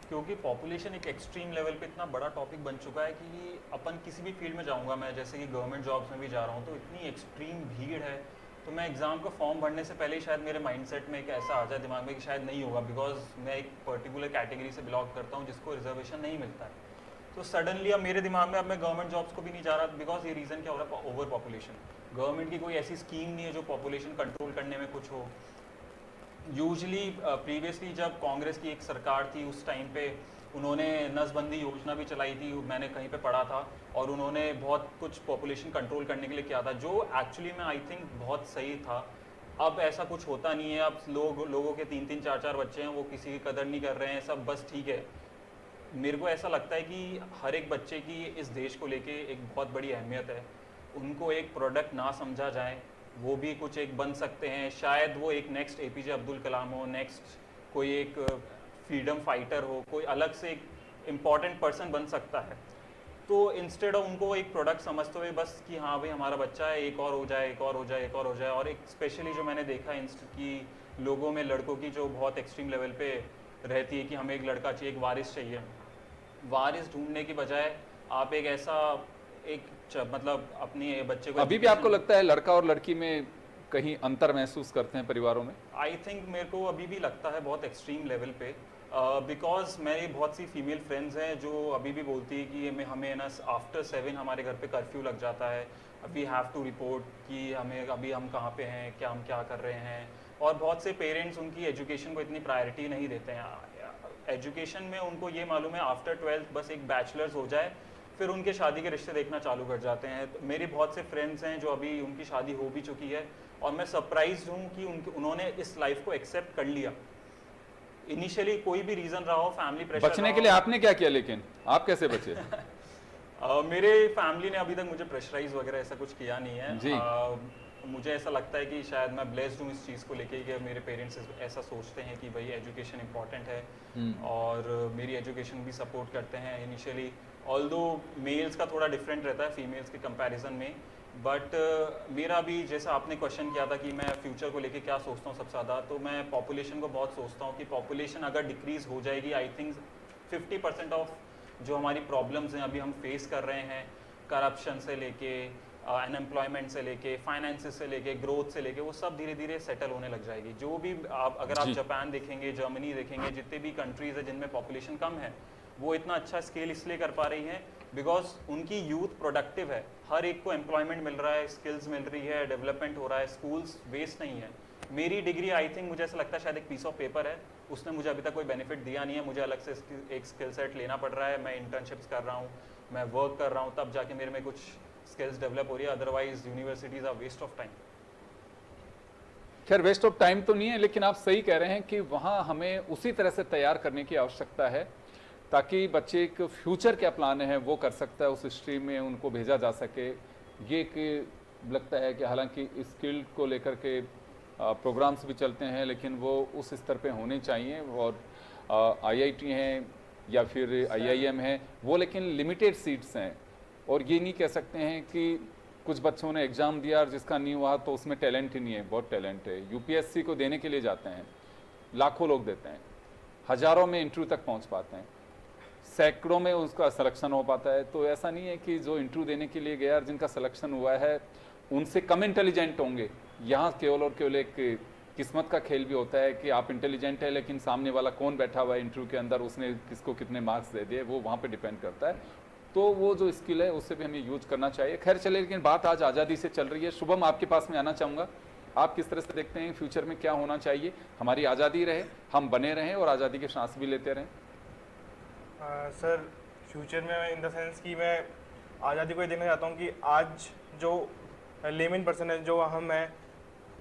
S3: क्योंकि पॉपुलेशन एक एक्सट्रीम लेवल पे इतना बड़ा टॉपिक बन चुका है कि अपन किसी भी फील्ड में जाऊंगा, मैं जैसे कि गवर्नमेंट जॉब्स में भी जा रहा हूँ, तो इतनी एक्सट्रीम भीड़ है। तो मैं एग्ज़ाम का फॉर्म भरने से पहले ही शायद मेरे माइंडसेट में एक ऐसा आ जाए दिमाग में कि शायद नहीं होगा, बिकॉज मैं एक पर्टिकुलर कैटेगरी से बिलोंग करता हूँ जिसको रिजर्वेशन नहीं मिलता है। तो सडनली अब मेरे दिमाग में अब मैं गवर्नमेंट जॉब्स को भी नहीं जा रहा, बिकॉज ये रीज़न क्या हो रहा है, ओवर पॉपुलेशन। गवर्नमेंट की कोई ऐसी स्कीम नहीं है जो पॉपुलेशन कंट्रोल करने में कुछ हो। यूजली प्रीवियसली जब कांग्रेस की एक सरकार थी उस टाइम पे उन्होंने नसबंदी योजना भी चलाई थी, मैंने कहीं पे पढ़ा था, और उन्होंने बहुत कुछ पॉपुलेशन कंट्रोल करने के लिए किया था, जो एक्चुअली में आई थिंक बहुत सही था। अब ऐसा कुछ होता नहीं है। अब लोगों के 3-3, 4-4 बच्चे हैं, वो किसी की कदर नहीं कर रहे हैं, सब बस ठीक है। मेरे को ऐसा लगता है कि हर एक बच्चे की इस देश को लेके एक बहुत बड़ी अहमियत है। उनको एक प्रोडक्ट ना समझा जाए, वो भी कुछ एक बन सकते हैं। शायद वो एक नेक्स्ट APJ अब्दुल कलाम हो, नेक्स्ट कोई एक फ्रीडम फाइटर हो, कोई अलग से एक इम्पॉर्टेंट पर्सन बन सकता है। तो इंस्टेड ऑफ उनको एक प्रोडक्ट समझते हुए बस कि हाँ भाई हमारा बच्चा है, एक और हो जाए, एक और हो जाए, एक और हो जाए। और एक स्पेशली जो मैंने देखा कि लोगों में लड़कों की जो बहुत एक्सट्रीम लेवल पे रहती है कि हमें एक लड़का चाहिए, एक वारिस चाहिए। वारिस ढूंढने की बजाय आप एक ऐसा मतलब अपनी बच्चे को,
S1: अभी भी आपको लगता है लड़का और लड़की में कहीं अंतर महसूस करते हैं परिवारों में?
S3: आई थिंक मेरे को अभी भी लगता है बहुत एक्सट्रीम लेवल पे, बिकॉज मेरी बहुत सी फीमेल फ्रेंड्स हैं जो अभी भी बोलती है कि हमें ना आफ्टर 7 हमारे घर पे कर्फ्यू लग जाता है, वी हैव टू रिपोर्ट कि हमें अभी हम कहाँ पे हैं, हम क्या कर रहे हैं। और बहुत से पेरेंट्स उनकी एजुकेशन को इतनी प्रायोरिटी नहीं देते हैं। एजुकेशन में उनको ये मालूम है आफ्टर 12th बस एक बैचलर्स हो जाए, फिर उनके शादी के रिश्ते देखना चालू कर जाते हैं। तो मेरी बहुत से फ्रेंड्स हैं जो अभी उनकी शादी हो भी चुकी है, और मैं सरप्राइज हूँ कि उन्होंने इस लाइफ को एक्सेप्ट कर लिया। इनिशियली कोई भी रीजन रहा हो, फैमिली प्रेशर,
S1: बचने के लिए आपने क्या किया, लेकिन आप कैसे बचे?
S3: मेरे फैमिली ने अभी तक मुझे प्रेशराइज वगैरह ऐसा कुछ किया नहीं है
S1: जी।
S3: मुझे ऐसा लगता है कि शायद मैं ब्लेस्ड हूँ इस चीज़ को लेके कि मेरे पेरेंट्स ऐसा सोचते हैं कि भाई एजुकेशन इंपॉर्टेंट है, और मेरी एजुकेशन भी सपोर्ट करते हैं इनिशियली। ऑल्दो मेल्स का थोड़ा डिफरेंट रहता है फीमेल्स के कंपैरिजन में, बट मेरा भी जैसा आपने क्वेश्चन किया था कि मैं फ्यूचर को लेके क्या सोचता हूँ सबसे ज़्यादा, तो मैं पॉपुलेशन को बहुत सोचता हूँ कि पॉपुलेशन अगर डिक्रीज़ हो जाएगी, आई थिंक 50% ऑफ जो हमारी प्रॉब्लम्स हैं अभी हम फेस कर रहे हैं, करप्शन से लेके अनएम्प्लॉयमेंट से लेके फाइनेंसेस से लेके ग्रोथ से लेके, वो सब धीरे धीरे सेटल होने लग जाएगी। जो भी अगर आप जापान देखेंगे, जर्मनी देखेंगे, जितने भी कंट्रीज़ है जिनमें पॉपुलेशन कम है, वो इतना अच्छा स्केल इसलिए कर पा रही हैं बिकॉज उनकी यूथ प्रोडक्टिव है, हर एक को एम्प्लॉयमेंट मिल रहा है, स्किल्स मिल रही है, डेवलपमेंट हो रहा है, स्कूल्स वेस्ट नहीं है। मेरी डिग्री आई थिंक मुझे ऐसा लगता है शायद एक पीस ऑफ पेपर है, उसने मुझे अभी तक कोई बेनिफिट दिया नहीं है। मुझे अलग से एक स्किल सेट लेना पड़ रहा है, मैं इंटर्नशिप्स कर रहा हूँ, मैं वर्क कर रहा हूँ, तब जाके मेरे में कुछ स्किल्स डेवलप हो रही है। Otherwise universities are waste of time.
S1: खैर वेस्ट ऑफ टाइम तो नहीं है, लेकिन आप सही कह रहे हैं कि वहाँ हमें उसी तरह से तैयार करने की आवश्यकता है ताकि बच्चे एक फ्यूचर क्या प्लान है वो कर सकता है, उस स्ट्रीम में उनको भेजा जा सके। ये एक लगता है कि हालांकि स्किल को लेकर के प्रोग्राम्स भी चलते हैं, लेकिन वो उस स्तर पे होने चाहिए। और IIT हैं या फिर IIM हैं वो लेकिन लिमिटेड सीट्स हैं, और ये नहीं कह सकते हैं कि कुछ बच्चों ने एग्ज़ाम दिया और जिसका नहीं हुआ तो उसमें टैलेंट ही नहीं है। बहुत टैलेंट है। UPSC को देने के लिए जाते हैं, लाखों लोग देते हैं, हज़ारों में इंटरव्यू तक पहुंच पाते हैं, सैकड़ों में उसका सिलेक्शन हो पाता है। तो ऐसा नहीं है कि जो इंटरव्यू देने के लिए गया और जिनका सिलेक्शन हुआ है उनसे कम इंटेलिजेंट होंगे। यहाँ केवल और केवल एक किस्मत का खेल भी होता है कि आप इंटेलिजेंट है लेकिन सामने वाला कौन बैठा हुआ है इंटरव्यू के अंदर, उसने किसको कितने मार्क्स दे दिए, वो वहाँ पे डिपेंड करता है। तो वो जो स्किल है उससे भी हमें यूज करना चाहिए। खैर चले, लेकिन बात आज आज़ादी से चल रही है। शुभम, आपके पास में आना चाहूँगा, आप किस तरह से देखते हैं फ्यूचर में क्या होना चाहिए? हमारी आज़ादी रहे, हम बने रहें और आज़ादी के सांस भी लेते रहें।
S4: सर फ्यूचर में इन द सेंस कि मैं आज़ादी को ये देखना चाहता हूँ कि आज जो लेमन पर्सन है, जो हम हैं,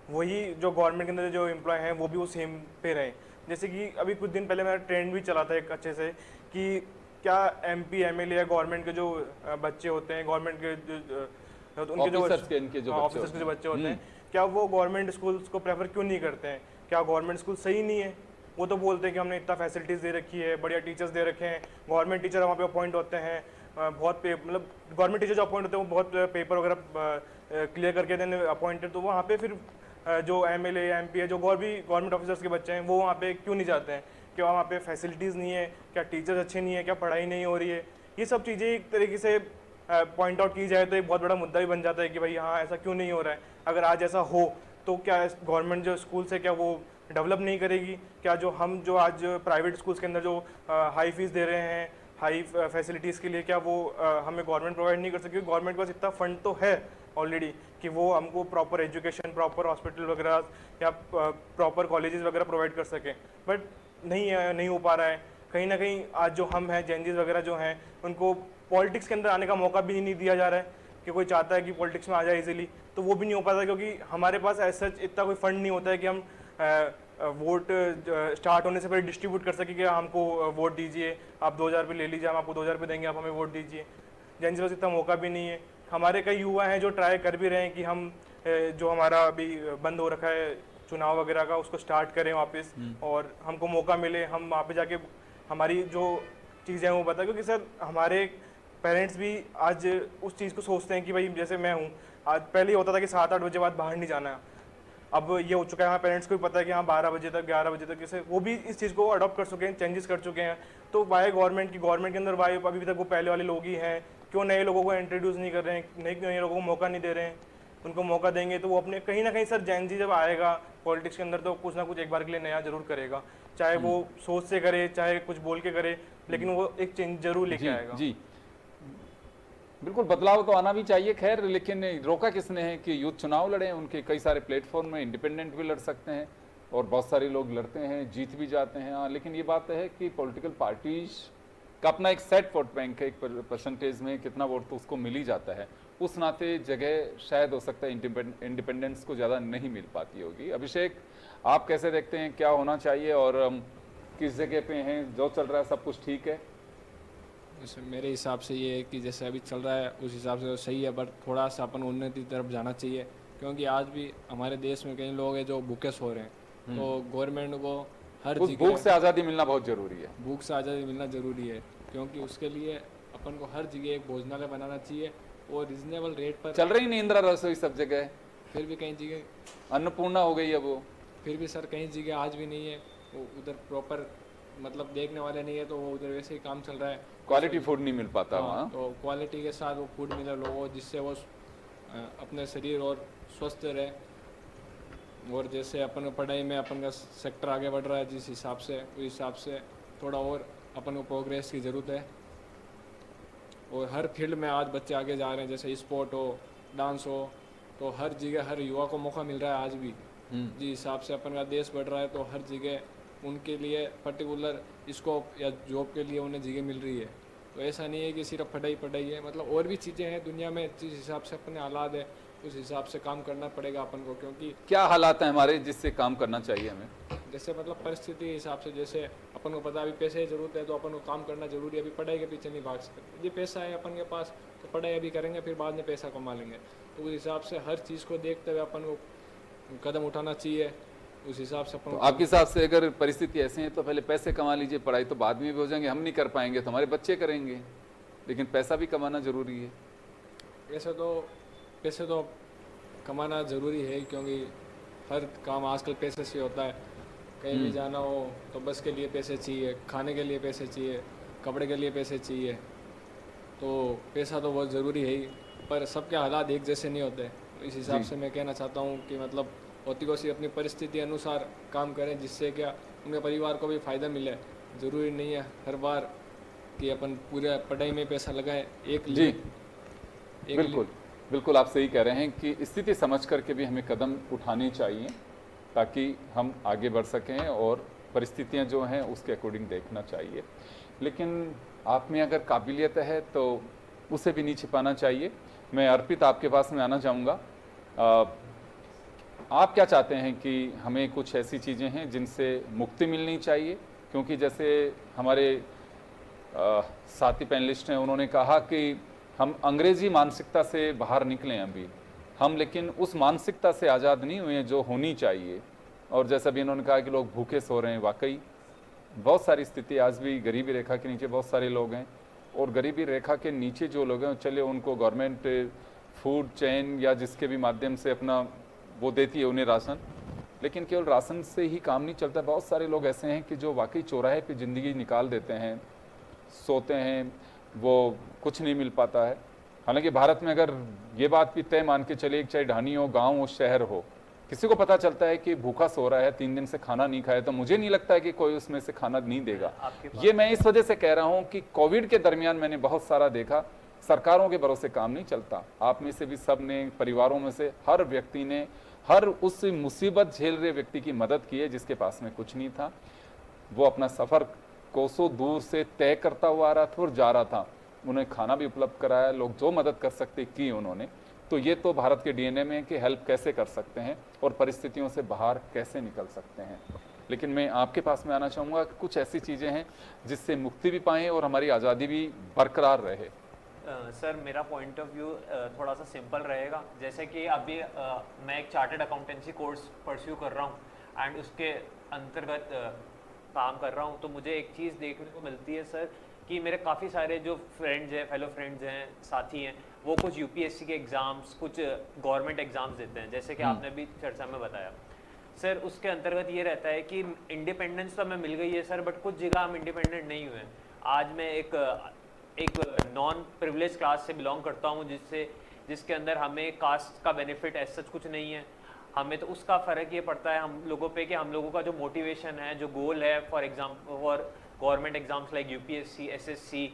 S4: वही जो गवर्नमेंट के अंदर जो एम्प्लॉय हैं वो भी उस सेम पे रहें। जैसे कि अभी कुछ दिन पहले मेरा ट्रेंड भी चला था एक अच्छे से कि क्या MP MLA या गवर्नमेंट के जो बच्चे होते हैं, गवर्नमेंट के उनके जो
S1: ऑफिसर्स के जो
S4: बच्चे होते हैं, क्या वो गवर्नमेंट स्कूल्स को प्रेफर क्यों नहीं करते हैं? क्या गवर्नमेंट स्कूल सही नहीं है? वो तो बोलते हैं कि हमने इतना फैसिलिटीज़ दे रखी है, बढ़िया टीचर्स दे रखे हैं, गवर्नमेंट टीचर वहाँ पे अपॉइंट होते हैं, बहुत मतलब गवर्नमेंट टीचर जो अपॉइंट होते हैं वो बहुत पेपर वगैरह क्लियर करके देने अपॉइंटेड। तो वहाँ पे फिर जो MLA MP है, जो और भी गवर्नमेंट ऑफिसर्स के बच्चे हैं, वो वहाँ पे क्यों नहीं जाते हैं? क्या वहाँ पे फैसिलिटीज़ नहीं है? क्या टीचर्स अच्छे नहीं है? क्या पढ़ाई नहीं हो रही है? ये सब चीज़ें एक तरीके से पॉइंट आउट की जाए तो एक बहुत बड़ा मुद्दा भी बन जाता है कि भाई हाँ ऐसा क्यों नहीं हो रहा है। अगर आज ऐसा हो तो क्या गवर्नमेंट जो स्कूल है क्या वो डेवलप नहीं करेगी? क्या जो आज प्राइवेट स्कूल्स के अंदर जो हाई फीस दे रहे हैं, हाई फैसिलिटीज़ के लिए, क्या वो हमें गवर्नमेंट प्रोवाइड नहीं कर सकेगी? गवर्नमेंट के पास इतना फंड तो है ऑलरेडी कि वो हमको प्रॉपर एजुकेशन, प्रॉपर हॉस्पिटल वगैरह या प्रॉपर कॉलेजेस वगैरह प्रोवाइड कर सकें, बट नहीं हो पा रहा है। कहीं ना कहीं आज जो हम हैं, जेनजीज वगैरह जो हैं, उनको पॉलिटिक्स के अंदर आने का मौका भी नहीं दिया जा रहा है कि कोई चाहता है कि पॉलिटिक्स में आ जाए इजीली, तो वो भी नहीं हो पाता क्योंकि हमारे पास ऐसा इतना कोई फंड नहीं होता है कि हम वोट स्टार्ट होने से पहले डिस्ट्रीब्यूट कर सके कि हमको वोट दीजिए, आप 2000 रुपये ले लीजिए, हम आपको 2000 रुपये देंगे, आप हमें वोट दीजिए। जेन जी पास इतना मौका भी नहीं है। हमारे कई युवा हैं जो ट्राई कर भी रहे हैं कि हम जो हमारा अभी बंद हो रखा है चुनाव वगैरह का, उसको स्टार्ट करें वापस और हमको मौका मिले, हम वहाँ पे जाके हमारी जो चीज़ें हैं वो बताएं। क्योंकि सर हमारे पेरेंट्स भी आज उस चीज़ को सोचते हैं कि भाई जैसे मैं हूँ, आज पहले होता था कि 7-8 बजे बाद बाहर नहीं जाना है, अब ये हो चुका है, हमारे पेरेंट्स को भी पता है कि हाँ 12 बजे तक 11 बजे तक, जैसे वो भी इस चीज़ को अडॉप्ट कर चुके हैं, चेंजेस कर चुके हैं। तो वाई गवर्नमेंट के अंदर वाई अभी तक वो पहले वाले लोग ही हैं, क्यों नए लोगों को इंट्रोड्यूस नहीं कर रहे हैं, नए लोगों को मौका नहीं दे रहे हैं? उनको मौका देंगे तो वो अपने कहीं ना कहीं सर जेन जी जब आएगा पॉलिटिक्स के अंदर तो कुछ ना कुछ एक बार के लिए नया जरूर करेगा, चाहे वो सोच से करे चाहे कुछ बोल के करे, लेकिन वो एक चेंज जरूर लेके आएगा।
S1: जी बिल्कुल, बदलाव तो आना भी चाहिए। खैर लेकिन रोका किसने है कि यूथ चुनाव लड़े, उनके कई सारे प्लेटफॉर्म में इंडिपेंडेंट भी लड़ सकते हैं और बहुत सारे लोग लड़ते हैं, जीत भी जाते हैं। हाँ, लेकिन ये बात है कि पॉलिटिकल पार्टीज का अपना एक सेट वोट बैंक है, एक परसेंटेज में कितना वोट तो उसको मिल ही जाता है। उस नाते जगह शायद हो सकता है इंडिपेंडेंस को ज़्यादा नहीं मिल पाती होगी। अभिषेक, आप कैसे देखते हैं क्या होना चाहिए और किस जगह पे हैं? जो चल रहा है सब कुछ ठीक है?
S7: जैसे मेरे हिसाब से ये है कि जैसे अभी चल रहा है उस हिसाब से तो सही है, बट थोड़ा सा अपन उन्नति की तरफ जाना चाहिए, क्योंकि आज भी हमारे देश में कई लोग हैं जो भूखे सो रहे हैं। तो गवर्नमेंट को हर जगह
S1: भूख से आज़ादी मिलना बहुत ज़रूरी है।
S7: भूख से आज़ादी मिलना ज़रूरी है, क्योंकि उसके लिए अपन को हर जगह एक भोजनालय बनाना चाहिए और रिजनेबल रेट पर।
S1: चल रही नहीं इंदिरा रसोई सब जगह,
S7: फिर भी कई जगह
S1: अन्नपूर्णा हो गई है वो,
S7: फिर भी सर कई जगह आज भी नहीं है, वो उधर प्रॉपर मतलब देखने वाले नहीं है, तो वो उधर वैसे ही काम चल रहा है,
S1: क्वालिटी फूड नहीं मिल पाता वहाँ।
S7: हाँ, तो क्वालिटी के साथ वो फूड मिले लोगों को, जिससे वो अपने शरीर और स्वस्थ रहे। और जैसे अपन पढ़ाई में अपन का सेक्टर आगे बढ़ रहा है जिस हिसाब से, उस हिसाब से थोड़ा और अपन को प्रोग्रेस की ज़रूरत है। और हर फील्ड में आज बच्चे आगे जा रहे हैं, जैसे स्पोर्ट हो, डांस हो, तो हर जगह हर युवा को मौका मिल रहा है आज भी। जिस हिसाब से अपन का देश बढ़ रहा है तो हर जगह उनके लिए पर्टिकुलर स्कोप या जॉब के लिए उन्हें जगह मिल रही है। तो ऐसा नहीं है कि सिर्फ पढ़ाई पढ़ाई है, मतलब और भी चीज़ें हैं दुनिया में, जिस हिसाब से अपने हालात है उस हिसाब से काम करना पड़ेगा अपन को। क्योंकि
S1: क्या हालात हैं हमारे जिससे काम करना चाहिए हमें?
S7: जैसे मतलब परिस्थिति के हिसाब से, जैसे अपन को पता है अभी पैसे की ज़रूरत है तो अपन को काम करना जरूरी है, अभी पढ़ाई के पीछे नहीं भाग सकते। यदि पैसा है अपन के पास तो पढ़ाई अभी करेंगे, फिर बाद में पैसा कमा लेंगे। तो उस हिसाब से हर चीज़ को देखते हुए अपन को कदम उठाना चाहिए, उस हिसाब से अपन
S1: तो आपके हिसाब से अगर परिस्थिति ऐसी है तो पहले पैसे कमा लीजिए, पढ़ाई तो बाद में भी हो जाएंगे, हम नहीं कर पाएंगे तो हमारे बच्चे करेंगे, लेकिन पैसा भी कमाना जरूरी है।
S7: पैसे तो कमाना ज़रूरी है, क्योंकि हर काम आजकल पैसे से होता है। कहीं भी जाना हो तो बस के लिए पैसे चाहिए, खाने के लिए पैसे चाहिए, कपड़े के लिए पैसे चाहिए, तो पैसा तो बहुत ज़रूरी है ही। पर सबके हालात एक जैसे नहीं होते, इस हिसाब से मैं कहना चाहता हूँ कि मतलब होती को अपनी परिस्थिति अनुसार काम करें, जिससे क्या उनके परिवार को भी फ़ायदा मिले। ज़रूरी नहीं है हर बार कि अपन पूरे पढ़ाई में पैसा लगाएं।
S1: बिल्कुल बिल्कुल आप सही कह रहे हैं कि स्थिति समझ करके भी हमें कदम उठाने चाहिए ताकि हम आगे बढ़ सकें, और परिस्थितियां जो हैं उसके अकॉर्डिंग देखना चाहिए। लेकिन आप में अगर काबिलियत है तो उसे भी नहीं छिपाना चाहिए। मैं अर्पित आपके पास में आना चाहूँगा। आप क्या चाहते हैं कि हमें कुछ ऐसी चीज़ें हैं जिनसे मुक्ति मिलनी चाहिए? क्योंकि जैसे हमारे साथी पैनलिस्ट हैं, उन्होंने कहा कि हम अंग्रेजी मानसिकता से बाहर निकलें अभी हम, लेकिन उस मानसिकता से आज़ाद नहीं हुए जो होनी चाहिए। और जैसा भी इन्होंने कहा कि लोग भूखे सो रहे हैं, वाकई बहुत सारी स्थिति आज भी गरीबी रेखा के नीचे बहुत सारे लोग हैं, और गरीबी रेखा के नीचे जो लोग हैं चले उनको गवर्नमेंट फूड चेन या जिसके भी माध्यम से अपना वो देती है उन्हें राशन, लेकिन केवल राशन से ही काम नहीं चलता। बहुत सारे लोग ऐसे हैं कि जो वाकई चौराहे पे ज़िंदगी निकाल देते हैं, सोते हैं, वो कुछ नहीं मिल पाता है। हालांकि भारत में अगर ये बात भी तय मान के चले, चाहे ढानी हो, गांव हो, शहर हो, किसी को पता चलता है कि भूखा सो रहा है, 3 दिन से खाना नहीं खाया, तो मुझे नहीं लगता है कि कोई उसमें से खाना नहीं देगा। ये मैं इस वजह से कह रहा हूँ कि कोविड के दरमियान मैंने बहुत सारा देखा, सरकारों के भरोसे काम नहीं चलता। आप में से भी सब ने, परिवारों में से हर व्यक्ति ने हर उस मुसीबत झेल रहे व्यक्ति की मदद की है जिसके पास में कुछ नहीं था। वो अपना सफ़र कोसों दूर से तय करता हुआ आ रहा था और जा रहा था, उन्हें खाना भी उपलब्ध कराया, लोग जो मदद कर सकते की उन्होंने। तो ये तो भारत के डीएनए में है कि हेल्प कैसे कर सकते हैं और परिस्थितियों से बाहर कैसे निकल सकते हैं। लेकिन मैं आपके पास में आना चाहूँगा कि कुछ ऐसी चीज़ें हैं जिससे मुक्ति भी पाएँ और हमारी आज़ादी भी बरकरार रहे।
S8: सर मेरा पॉइंट ऑफ व्यू थोड़ा सा सिंपल रहेगा। जैसे कि अभी मैं एक चार्टर्ड अकाउंटेंसी कोर्स परस्यू कर रहा हूँ एंड उसके अंतर्गत काम कर रहा हूँ, तो मुझे एक चीज़ देखने को मिलती है सर कि मेरे काफ़ी सारे जो फ्रेंड्स हैं, फेलो फ्रेंड्स हैं, साथी हैं, वो कुछ यूपीएससी के एग्ज़ाम्स, कुछ गवर्नमेंट एग्ज़ाम्स देते हैं, जैसे कि आपने भी चर्चा में बताया सर। उसके अंतर्गत ये रहता है कि इंडिपेंडेंस तो हमें मिल गई है सर, बट कुछ जगह हम इंडिपेंडेंट नहीं हुए। आज मैं एक नॉन प्रिविलेज क्लास से बिलोंग करता हूँ, जिसके अंदर हमें कास्ट का बेनिफिट ऐसा कुछ नहीं है। हमें तो उसका फ़र्क ये पड़ता है हम लोगों पे कि हम लोगों का जो मोटिवेशन है, जो गोल है for government exams like UPSC, SSC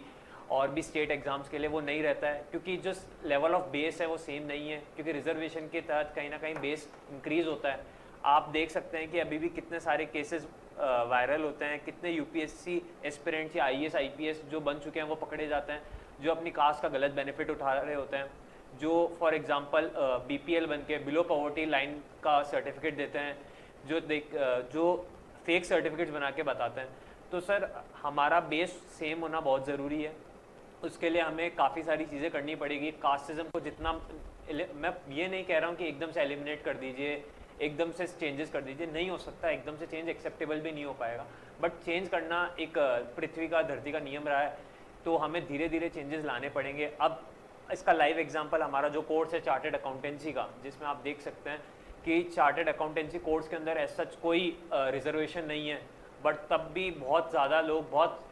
S8: और भी स्टेट एग्जाम्स के लिए, वो नहीं रहता है, क्योंकि जो लेवल ऑफ बेस है वो सेम नहीं है, क्योंकि रिजर्वेशन के तहत कहीं ना कहीं बेस इंक्रीज़ होता है। आप देख सकते हैं कि अभी भी कितने सारे केसेस वायरल होते हैं, कितने यूपीएससी एस्पिरेंट्स या आईएएस आईपीएस जो बन चुके हैं वो पकड़े जाते हैं, जो अपनी कास्ट का गलत बेनिफिट उठा रहे होते हैं, जो फॉर एग्जांपल बीपीएल बन के बिलो पॉवर्टी लाइन का सर्टिफिकेट देते हैं, जो फेक सर्टिफिकेट्स बना के बताते हैं। तो सर हमारा बेस सेम होना बहुत ज़रूरी है। उसके लिए हमें काफ़ी सारी चीज़ें करनी पड़ेगी। कास्टिज्म को जितना, मैं ये नहीं कह रहा हूँ कि एकदम से एलिमिनेट कर दीजिए, एकदम से चेंजेस कर दीजिए, नहीं हो सकता। एकदम से चेंज एक्सेप्टेबल भी नहीं हो पाएगा, बट चेंज करना एक पृथ्वी का, धरती का नियम रहा है, तो हमें धीरे धीरे चेंजेस लाने पड़ेंगे। अब इसका लाइव एग्जांपल हमारा जो कोर्स है चार्टर्ड अकाउंटेंसी का, जिसमें आप देख सकते हैं कि चार्टर्ड अकाउंटेंसी कोर्स के अंदर ऐसा कोई रिजर्वेशन नहीं है, बट तब भी बहुत ज़्यादा लोग, बहुत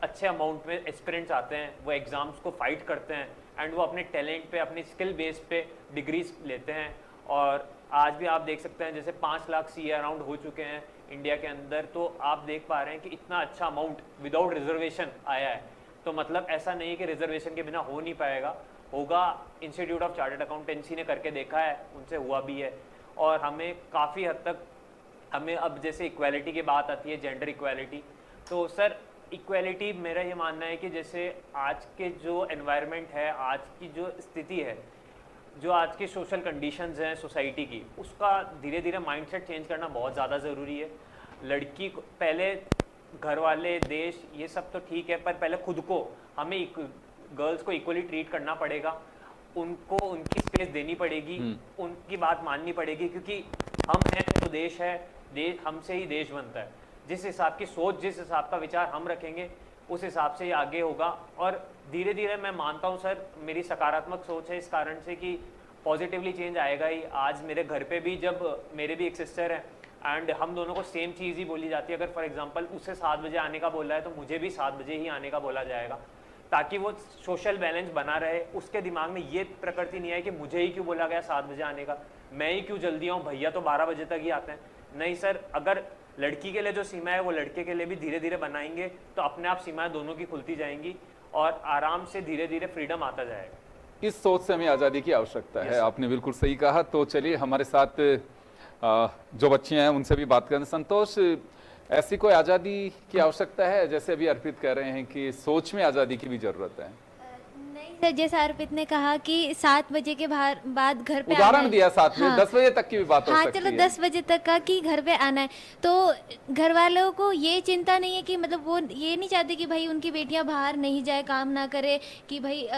S8: अच्छे अमाउंट में एस्पिरेंट्स आते हैं, वो एग्ज़ाम्स को फाइट करते हैं एंड वो अपने टैलेंट पे, अपनी स्किल बेस पे डिग्रीज लेते हैं। और आज भी आप देख सकते हैं जैसे 5 लाख CA अराउंड हो चुके हैं इंडिया के अंदर, तो आप देख पा रहे हैं कि इतना अच्छा अमाउंट विदाउट रिजर्वेशन आया है। तो मतलब ऐसा नहीं है कि रिजर्वेशन के बिना हो नहीं पाएगा, होगा। इंस्टीट्यूट ऑफ चार्टर्ड अकाउंटेंसी ने करके देखा है, उनसे हुआ भी है, और हमें काफ़ी हद तक हमें अब जैसे इक्वालिटी की बात आती है, जेंडर इक्वालिटी, तो सर इक्वालिटी मेरा ये मानना है कि जैसे आज के जो एनवायरनमेंट है, आज की जो स्थिति है, जो आज की सोशल कंडीशंस हैं सोसाइटी की, उसका धीरे धीरे माइंडसेट चेंज करना बहुत ज़्यादा ज़रूरी है। लड़की को पहले घर वाले, देश, ये सब तो ठीक है, पर पहले खुद को हमें गर्ल्स को इक्वली ट्रीट करना पड़ेगा, उनको उनकी स्पेस देनी पड़ेगी, उनकी बात माननी पड़ेगी, क्योंकि हम हैं तो देश है, देश हमसे ही देश बनता है। जिस हिसाब की सोच, जिस हिसाब का विचार हम रखेंगे, उस हिसाब से ही आगे होगा। और धीरे धीरे मैं मानता हूँ सर, मेरी सकारात्मक सोच है इस कारण से कि पॉजिटिवली चेंज आएगा ही। आज मेरे घर पे भी, जब मेरे भी एक सिस्टर है एंड हम दोनों को सेम चीज़ ही बोली जाती है, अगर फॉर एग्जांपल उससे 7 बजे आने का बोला है तो मुझे भी 7 बजे ही आने का बोला जाएगा, ताकि वो सोशल बैलेंस बना रहे। उसके दिमाग में ये प्रकृति नहीं है कि मुझे ही क्यों बोला गया 7 बजे आने का, मैं ही क्यों जल्दी आऊँ, भैया तो 12 बजे तक ही आते हैं। नहीं सर, अगर लड़की के लिए जो सीमा है वो लड़के के लिए भी धीरे धीरे बनाएंगे तो अपने आप सीमाएं दोनों की खुलती जाएंगी और आराम से धीरे धीरे फ्रीडम आता जाएगा।
S1: इस सोच से हमें आज़ादी की आवश्यकता है। आपने बिल्कुल सही कहा। तो चलिए हमारे साथ जो बच्चे हैं उनसे भी बात करें। संतोष, ऐसी कोई आज़ादी की आवश्यकता है? जैसे अभी अर्पित कह रहे हैं कि सोच में आज़ादी की भी ज़रूरत है।
S6: नहीं सर, जैसा अर्पित ने कहा कि 7 बजे के बाद घर पे
S1: उदाहरण दिया साथ में, 10 बजे तक की भी बात हो सकती है।
S6: चलो 10 बजे तक का कि घर पे आना है, तो घर वालों को ये चिंता नहीं है कि मतलब वो ये नहीं चाहते कि भाई उनकी बेटियां बाहर नहीं जाए, काम ना करे, कि भाई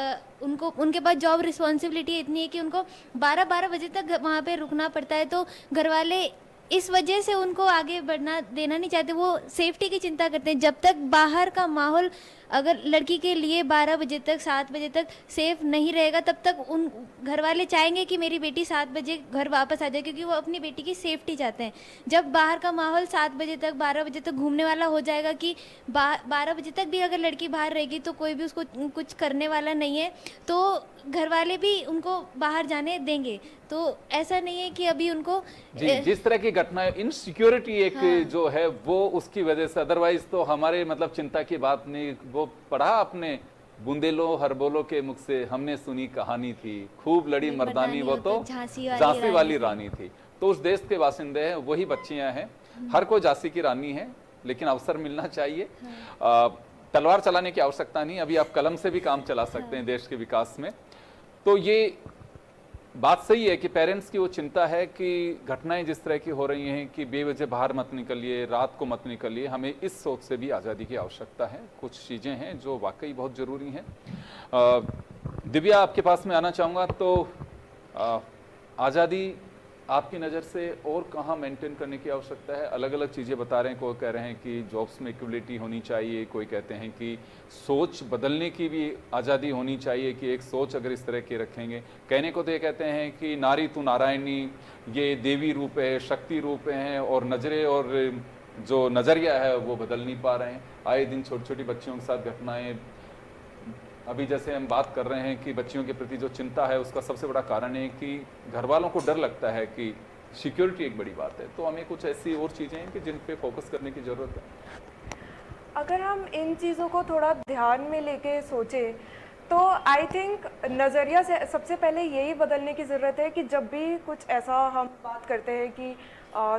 S6: उनको उनके पास जॉब रिस्पॉन्सिबिलिटी इतनी है कि उनको 12 बजे तक वहाँ पे रुकना पड़ता है। तो घर वाले इस वजह से उनको आगे बढ़ना देना नहीं चाहते, वो सेफ्टी की चिंता करते हैं। जब तक बाहर का माहौल अगर लड़की के लिए 12 बजे तक, 7 बजे तक सेफ नहीं रहेगा, तब तक उन घर वाले चाहेंगे कि मेरी बेटी 7 बजे घर वापस आ जाए, क्योंकि वो अपनी बेटी की सेफ्टी चाहते हैं। जब बाहर का माहौल 7 बजे तक, 12 बजे तक घूमने वाला हो जाएगा कि 12 बजे तक भी अगर लड़की बाहर रहेगी तो कोई भी उसको कुछ करने वाला नहीं है, तो घर वाले भी उनको बाहर जाने देंगे। तो ऐसा नहीं है कि अभी उनको
S1: जिस तरह की घटनाएं, इनसिक्योरिटी एक जो है वो उसकी वजह से, अदरवाइज तो हमारे मतलब चिंता की बात नहीं। वो पढ़ा आपने, बूंदेलो हरबोलो के मुख से हमने सुनी कहानी थी, खूब लड़ी मर्दानी वो तो झांसी वाली रानी थी। तो उस देश के बासिंदे हैं, वही बच्चियां हैं। हर कोई झांसी की रानी है, लेकिन अवसर मिलना चाहिए। तलवार चलाने की आवश्यकता नहीं, अभी आप कलम से भी काम चला सकते हैं देश के विकास में। तो ये बात सही है कि पेरेंट्स की वो चिंता है कि घटनाएं जिस तरह की हो रही हैं कि बेवजह बाहर मत निकलिए, रात को मत निकलिए। हमें इस सोच से भी आज़ादी की आवश्यकता है। कुछ चीज़ें हैं जो वाकई बहुत ज़रूरी हैं। दिव्या, आपके पास में आना चाहूँगा। तो आज़ादी आपकी नज़र से और कहाँ मेंटेन करने की आवश्यकता है? अलग अलग चीज़ें बता रहे हैं। कोई कह रहे हैं कि जॉब्स में इक्वलिटी होनी चाहिए, कोई कहते हैं कि सोच बदलने की भी आज़ादी होनी चाहिए, कि एक सोच अगर इस तरह की रखेंगे। कहने को तो ये कहते हैं कि नारी तू नारायणी, ये देवी रूप है, शक्ति रूप हैं, और नज़रें और जो नज़रिया है वो बदल नहीं पा रहे हैं। आए दिन छोटी छोटी बच्चियों के साथ घटनाएँ, अभी जैसे हम बात कर रहे हैं कि बच्चियों के प्रति जो चिंता है उसका सबसे बड़ा कारण है कि घर वालों को डर लगता है कि सिक्योरिटी एक बड़ी बात है। तो हमें कुछ ऐसी और चीज़ें हैं कि जिन पे फोकस करने की ज़रूरत है।
S5: अगर हम इन चीज़ों को थोड़ा ध्यान में लेके सोचें तो आई थिंक नज़रिया से सबसे पहले यही बदलने की ज़रूरत है कि जब भी कुछ ऐसा हम बात करते हैं कि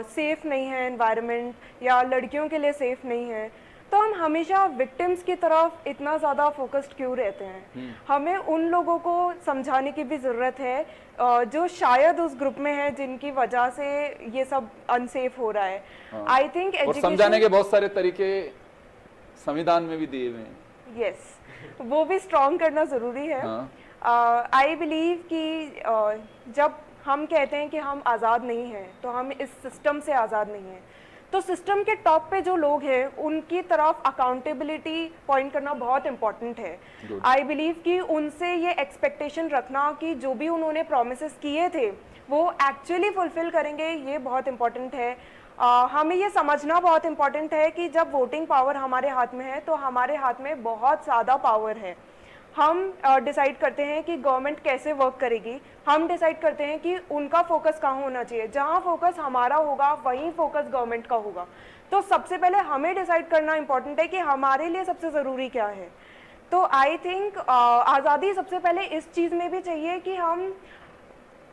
S5: सेफ़ नहीं है एनवायरनमेंट या लड़कियों के लिए सेफ़ नहीं है, तो हम हमेशा विक्टिम्स की तरफ इतना ज़्यादा फोकस्ड क्यों रहते हैं? हमें उन लोगों को समझाने की भी ज़रूरत है जो शायद उस ग्रुप में है जिनकी वजह से ये सब अनसेफ हो रहा है। आई थिंक
S1: समझाने के बहुत सारे तरीके संविधान में भी दिए हुए हैं।
S5: यस, वो भी स्ट्रॉन्ग करना ज़रूरी है। आई बिलीव कि जब हम कहते हैं कि हम आज़ाद नहीं हैं तो हम इस सिस्टम से आज़ाद नहीं हैं। तो सिस्टम के टॉप पे जो लोग हैं उनकी तरफ अकाउंटेबिलिटी पॉइंट करना बहुत इम्पॉर्टेंट है। आई बिलीव कि उनसे ये एक्सपेक्टेशन रखना कि जो भी उन्होंने प्रोमिसेस किए थे वो एक्चुअली फुलफिल करेंगे, ये बहुत इम्पॉर्टेंट है। हमें ये समझना बहुत इम्पॉर्टेंट है कि जब वोटिंग पावर हमारे हाथ में है तो हमारे हाथ में बहुत ज़्यादा पावर है। हम डिसाइड करते हैं कि गवर्नमेंट कैसे वर्क करेगी, हम डिसाइड करते हैं कि उनका फोकस कहाँ होना चाहिए। जहाँ फोकस हमारा होगा वहीं फोकस गवर्नमेंट का होगा। तो सबसे पहले हमें डिसाइड करना इम्पोर्टेंट है कि हमारे लिए सबसे ज़रूरी क्या है। तो आई थिंक आज़ादी सबसे पहले इस चीज़ में भी चाहिए कि हम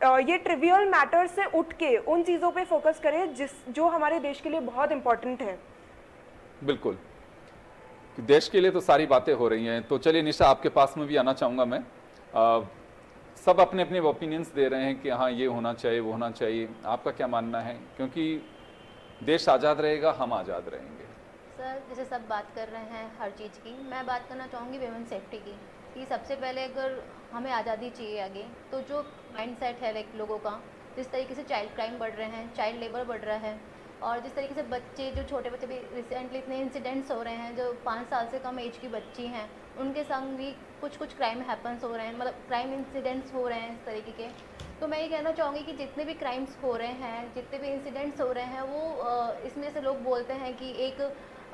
S5: ये ट्रिवियल मैटर से उठ के उन चीज़ों पे फोकस करें जो हमारे देश के लिए बहुत इम्पोर्टेंट है।
S1: बिल्कुल, देश के लिए तो सारी बातें हो रही हैं। तो चलिए निशा, आपके पास में भी आना चाहूँगा मैं। सब अपने अपने ओपिनियंस दे रहे हैं कि हाँ ये होना चाहिए, वो होना चाहिए। आपका क्या मानना है? क्योंकि देश आज़ाद रहेगा, हम आज़ाद रहेंगे।
S9: सर जैसे सब बात कर रहे हैं हर चीज़ की, मैं बात करना चाहूँगी वुमेन सेफ्टी की। कि सबसे पहले अगर हमें आज़ादी चाहिए आगे, तो जो माइंडसेट है लाइक लोगों का, जिस तरीके से चाइल्ड क्राइम बढ़ रहे हैं, चाइल्ड लेबर बढ़ रहा है, और जिस तरीके से बच्चे, जो छोटे बच्चे भी रिसेंटली इतने इंसिडेंट्स हो रहे हैं, जो 5 साल से कम एज की बच्ची हैं, उनके संग भी कुछ क्राइम हैपन्स हो रहे हैं, मतलब क्राइम इंसिडेंट्स हो रहे हैं इस तरीके के। तो मैं ये कहना चाहूँगी कि जितने भी क्राइम्स हो रहे हैं, जितने भी इंसिडेंट्स हो रहे हैं, वो इसमें से लोग बोलते हैं कि एक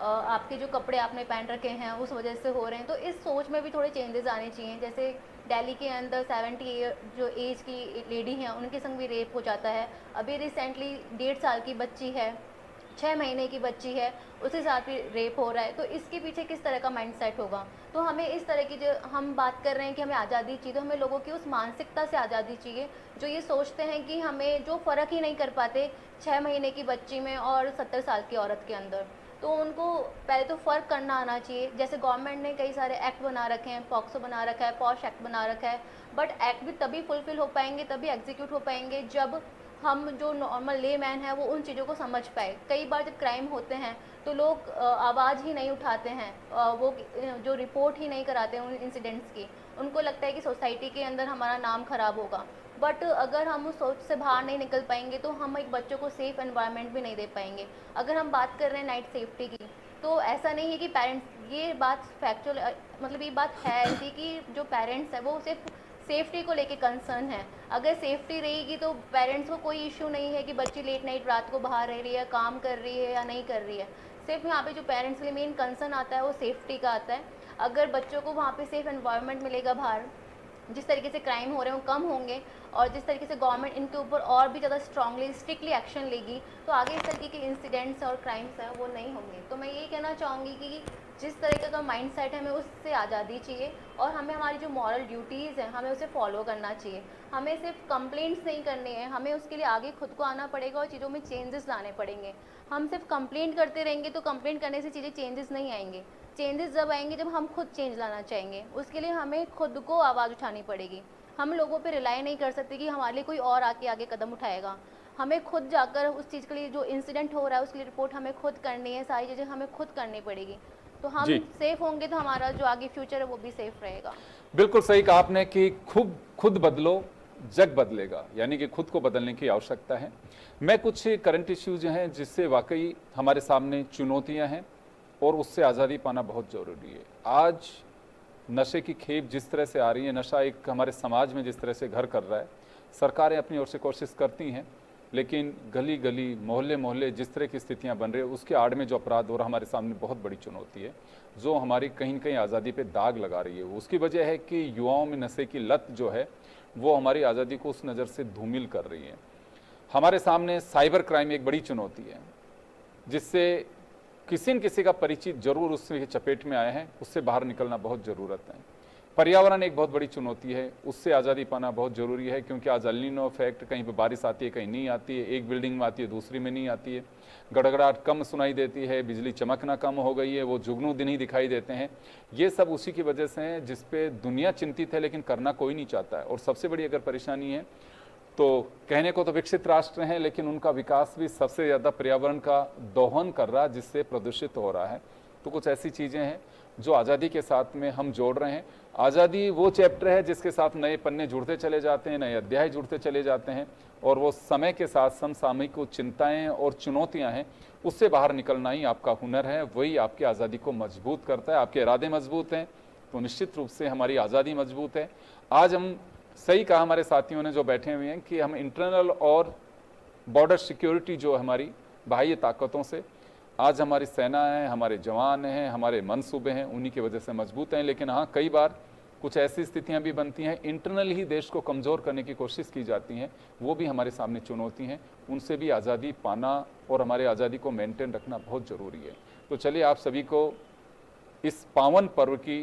S9: आपके जो कपड़े आपने पहन रखे हैं उस वजह से हो रहे हैं। तो इस सोच में भी थोड़े चेंजेस आने चाहिए। जैसे दिल्ली के अंदर 70 ईयर जो एज की लेडी हैं, उनके संग भी रेप हो जाता है। अभी रिसेंटली 1.5 साल की बच्ची है, 6 महीने की बच्ची है, उसके साथ भी रेप हो रहा है। तो इसके पीछे किस तरह का माइंडसेट होगा? तो हमें इस तरह की, जो हम बात कर रहे हैं कि हमें आज़ादी चाहिए, तो हमें लोगों की उस मानसिकता से आज़ादी चाहिए जो ये सोचते हैं कि हमें, जो फ़र्क ही नहीं कर पाते 6 महीने की बच्ची में और 70 साल की औरत के अंदर। तो उनको पहले तो फ़र्क करना आना चाहिए। जैसे गवर्नमेंट ने कई सारे एक्ट बना रखे हैं, पॉक्सो बना रखा है, पॉश एक्ट बना रखा है, बट एक्ट भी तभी फुलफ़िल हो पाएंगे, तभी एग्जीक्यूट हो पाएंगे जब हम जो नॉर्मल ले मैन है वो उन चीज़ों को समझ पाए। कई बार जब क्राइम होते हैं तो लोग आवाज़ ही नहीं उठाते हैं, वो जो रिपोर्ट ही नहीं कराते उन इंसिडेंट्स की। उनको लगता है कि सोसाइटी के अंदर हमारा नाम ख़राब होगा। बट अगर हम उस सोच से बाहर नहीं निकल पाएंगे तो हम एक बच्चों को सेफ़ एनवायरनमेंट भी नहीं दे पाएंगे। अगर हम बात कर रहे हैं नाइट सेफ्टी की, तो ऐसा नहीं है कि पेरेंट्स, ये बात फैक्चुअल, मतलब ये बात है ऐसी कि जो पेरेंट्स हैं वो सिर्फ सेफ्टी को लेके कंसर्न है। अगर सेफ्टी रहेगी तो पेरेंट्स को कोई इशू नहीं है कि बच्ची लेट नाइट रात को बाहर रह रही है, काम कर रही है या नहीं कर रही है। सिर्फ यहाँ पे जो पेरेंट्स के लिए मेन कंसर्न आता है वो सेफ्टी का आता है। अगर बच्चों को वहाँ पे सेफ एनवायरनमेंट मिलेगा बाहर, जिस तरीके से क्राइम हो रहे हैं वो कम होंगे, और जिस तरीके से गवर्नमेंट इनके ऊपर और भी ज़्यादा स्ट्रांगली स्ट्रिक्टली एक्शन लेगी, तो आगे इस तरीके के इंसिडेंट्स और क्राइम्स हैं वो नहीं होंगे। तो मैं ये कहना चाहूँगी कि जिस तरीके का माइंडसेट है, हमें उससे आज़ादी चाहिए, और हमें हमारी जो मॉरल ड्यूटीज़ हैं हमें उसे फॉलो करना चाहिए। हमें सिर्फ कंप्लेंट्स नहीं करनी है, हमें उसके लिए आगे खुद को आना पड़ेगा और चीज़ों में चेंजेस लाने पड़ेंगे। हम सिर्फ कंप्लेंट करते रहेंगे तो कंप्लेंट करने से चीज़ें चेंजेस नहीं आएंगे। चेंजेस जब आएंगे जब हम खुद चेंज लाना चाहेंगे। उसके लिए हमें खुद को आवाज़ उठानी पड़ेगी। हम लोगों पे रिलाई नहीं कर सकते कि हमारे लिए कोई और आगे कदम उठाएगा। हमें खुद जाकर उस चीज़ के लिए, जो इंसिडेंट हो रहा है उसके लिए रिपोर्ट हमें खुद करनी है, सारी चीज़ें हमें खुद करनी पड़ेगी। तो हम सेफ होंगे तो हमारा जो आगे फ्यूचर है वो भी सेफ रहेगा।
S1: बिल्कुल सही कहा आपने कि खुद बदलो, जग बदलेगा, यानी कि खुद को बदलने की आवश्यकता है। मैं कुछ करंट इश्यूज हैं जिससे वाकई हमारे सामने चुनौतियां हैं और उससे आज़ादी पाना बहुत ज़रूरी है। आज नशे की खेप जिस तरह से आ रही है, नशा एक हमारे समाज में जिस तरह से घर कर रहा है, सरकारें अपनी ओर से कोशिश करती हैं, लेकिन गली गली, मोहल्ले मोहल्ले जिस तरह की स्थितियां बन रही है, उसके आड़ में जो अपराध हो रहा हमारे सामने बहुत बड़ी चुनौती है, जो हमारी कहीं न कहीं आज़ादी पे दाग लगा रही है। उसकी वजह है कि युवाओं में नशे की लत जो है वो हमारी आज़ादी को उस नज़र से धूमिल कर रही है। हमारे सामने साइबर क्राइम एक बड़ी चुनौती है, जिससे किसी न किसी का परिचित जरूर उसके चपेट में आए हैं, उससे बाहर निकलना बहुत ज़रूरत है। पर्यावरण एक बहुत बड़ी चुनौती है, उससे आज़ादी पाना बहुत ज़रूरी है, क्योंकि आज एल्निनो इफेक्ट, कहीं पे बारिश आती है, कहीं नहीं आती है, एक बिल्डिंग में आती है, दूसरी में नहीं आती है, गड़गड़ाहट कम सुनाई देती है, बिजली चमकना कम हो गई है, वो जुगनू दिन ही दिखाई देते हैं। ये सब उसी की वजह से हैं जिस पे दुनिया चिंतित है, लेकिन करना कोई नहीं चाहता है। और सबसे बड़ी अगर परेशानी है तो कहने को तो विकसित राष्ट्र हैं, लेकिन उनका विकास भी सबसे ज़्यादा पर्यावरण का दोहन कर रहा है, जिससे प्रदूषित हो रहा है। तो कुछ ऐसी चीज़ें हैं जो आज़ादी के साथ में हम जोड़ रहे हैं। आज़ादी वो चैप्टर है जिसके साथ नए पन्ने जुड़ते चले जाते हैं, नए अध्याय जुड़ते चले जाते हैं, और वो समय के साथ समसामयिक को चिंताएं और चुनौतियां हैं, उससे बाहर निकलना ही आपका हुनर है। वही आपकी आज़ादी को मजबूत करता है। आपके इरादे मजबूत हैं तो निश्चित रूप से हमारी आज़ादी मजबूत है। आज हम, सही कहा हमारे साथियों ने जो बैठे हुए हैं, कि हम इंटरनल और बॉर्डर सिक्योरिटी जो हमारी बाह्य ताकतों से, आज हमारी सेना है, हमारे जवान हैं, हमारे मनसूबे हैं, उन्हीं की वजह से मजबूत हैं। लेकिन हाँ, कई बार कुछ ऐसी स्थितियां भी बनती हैं, इंटरनल ही देश को कमज़ोर करने की कोशिश की जाती हैं, वो भी हमारे सामने चुनौती हैं। उनसे भी आज़ादी पाना और हमारे आज़ादी को मेंटेन रखना बहुत ज़रूरी है। तो चलिए, आप सभी को इस पावन पर्व की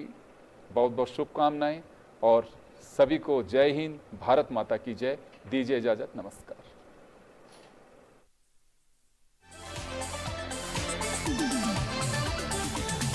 S1: बहुत बहुत शुभकामनाएँ, और सभी को जय हिंद, भारत माता की जय। दीजिए इजाज़त, नमस्कार।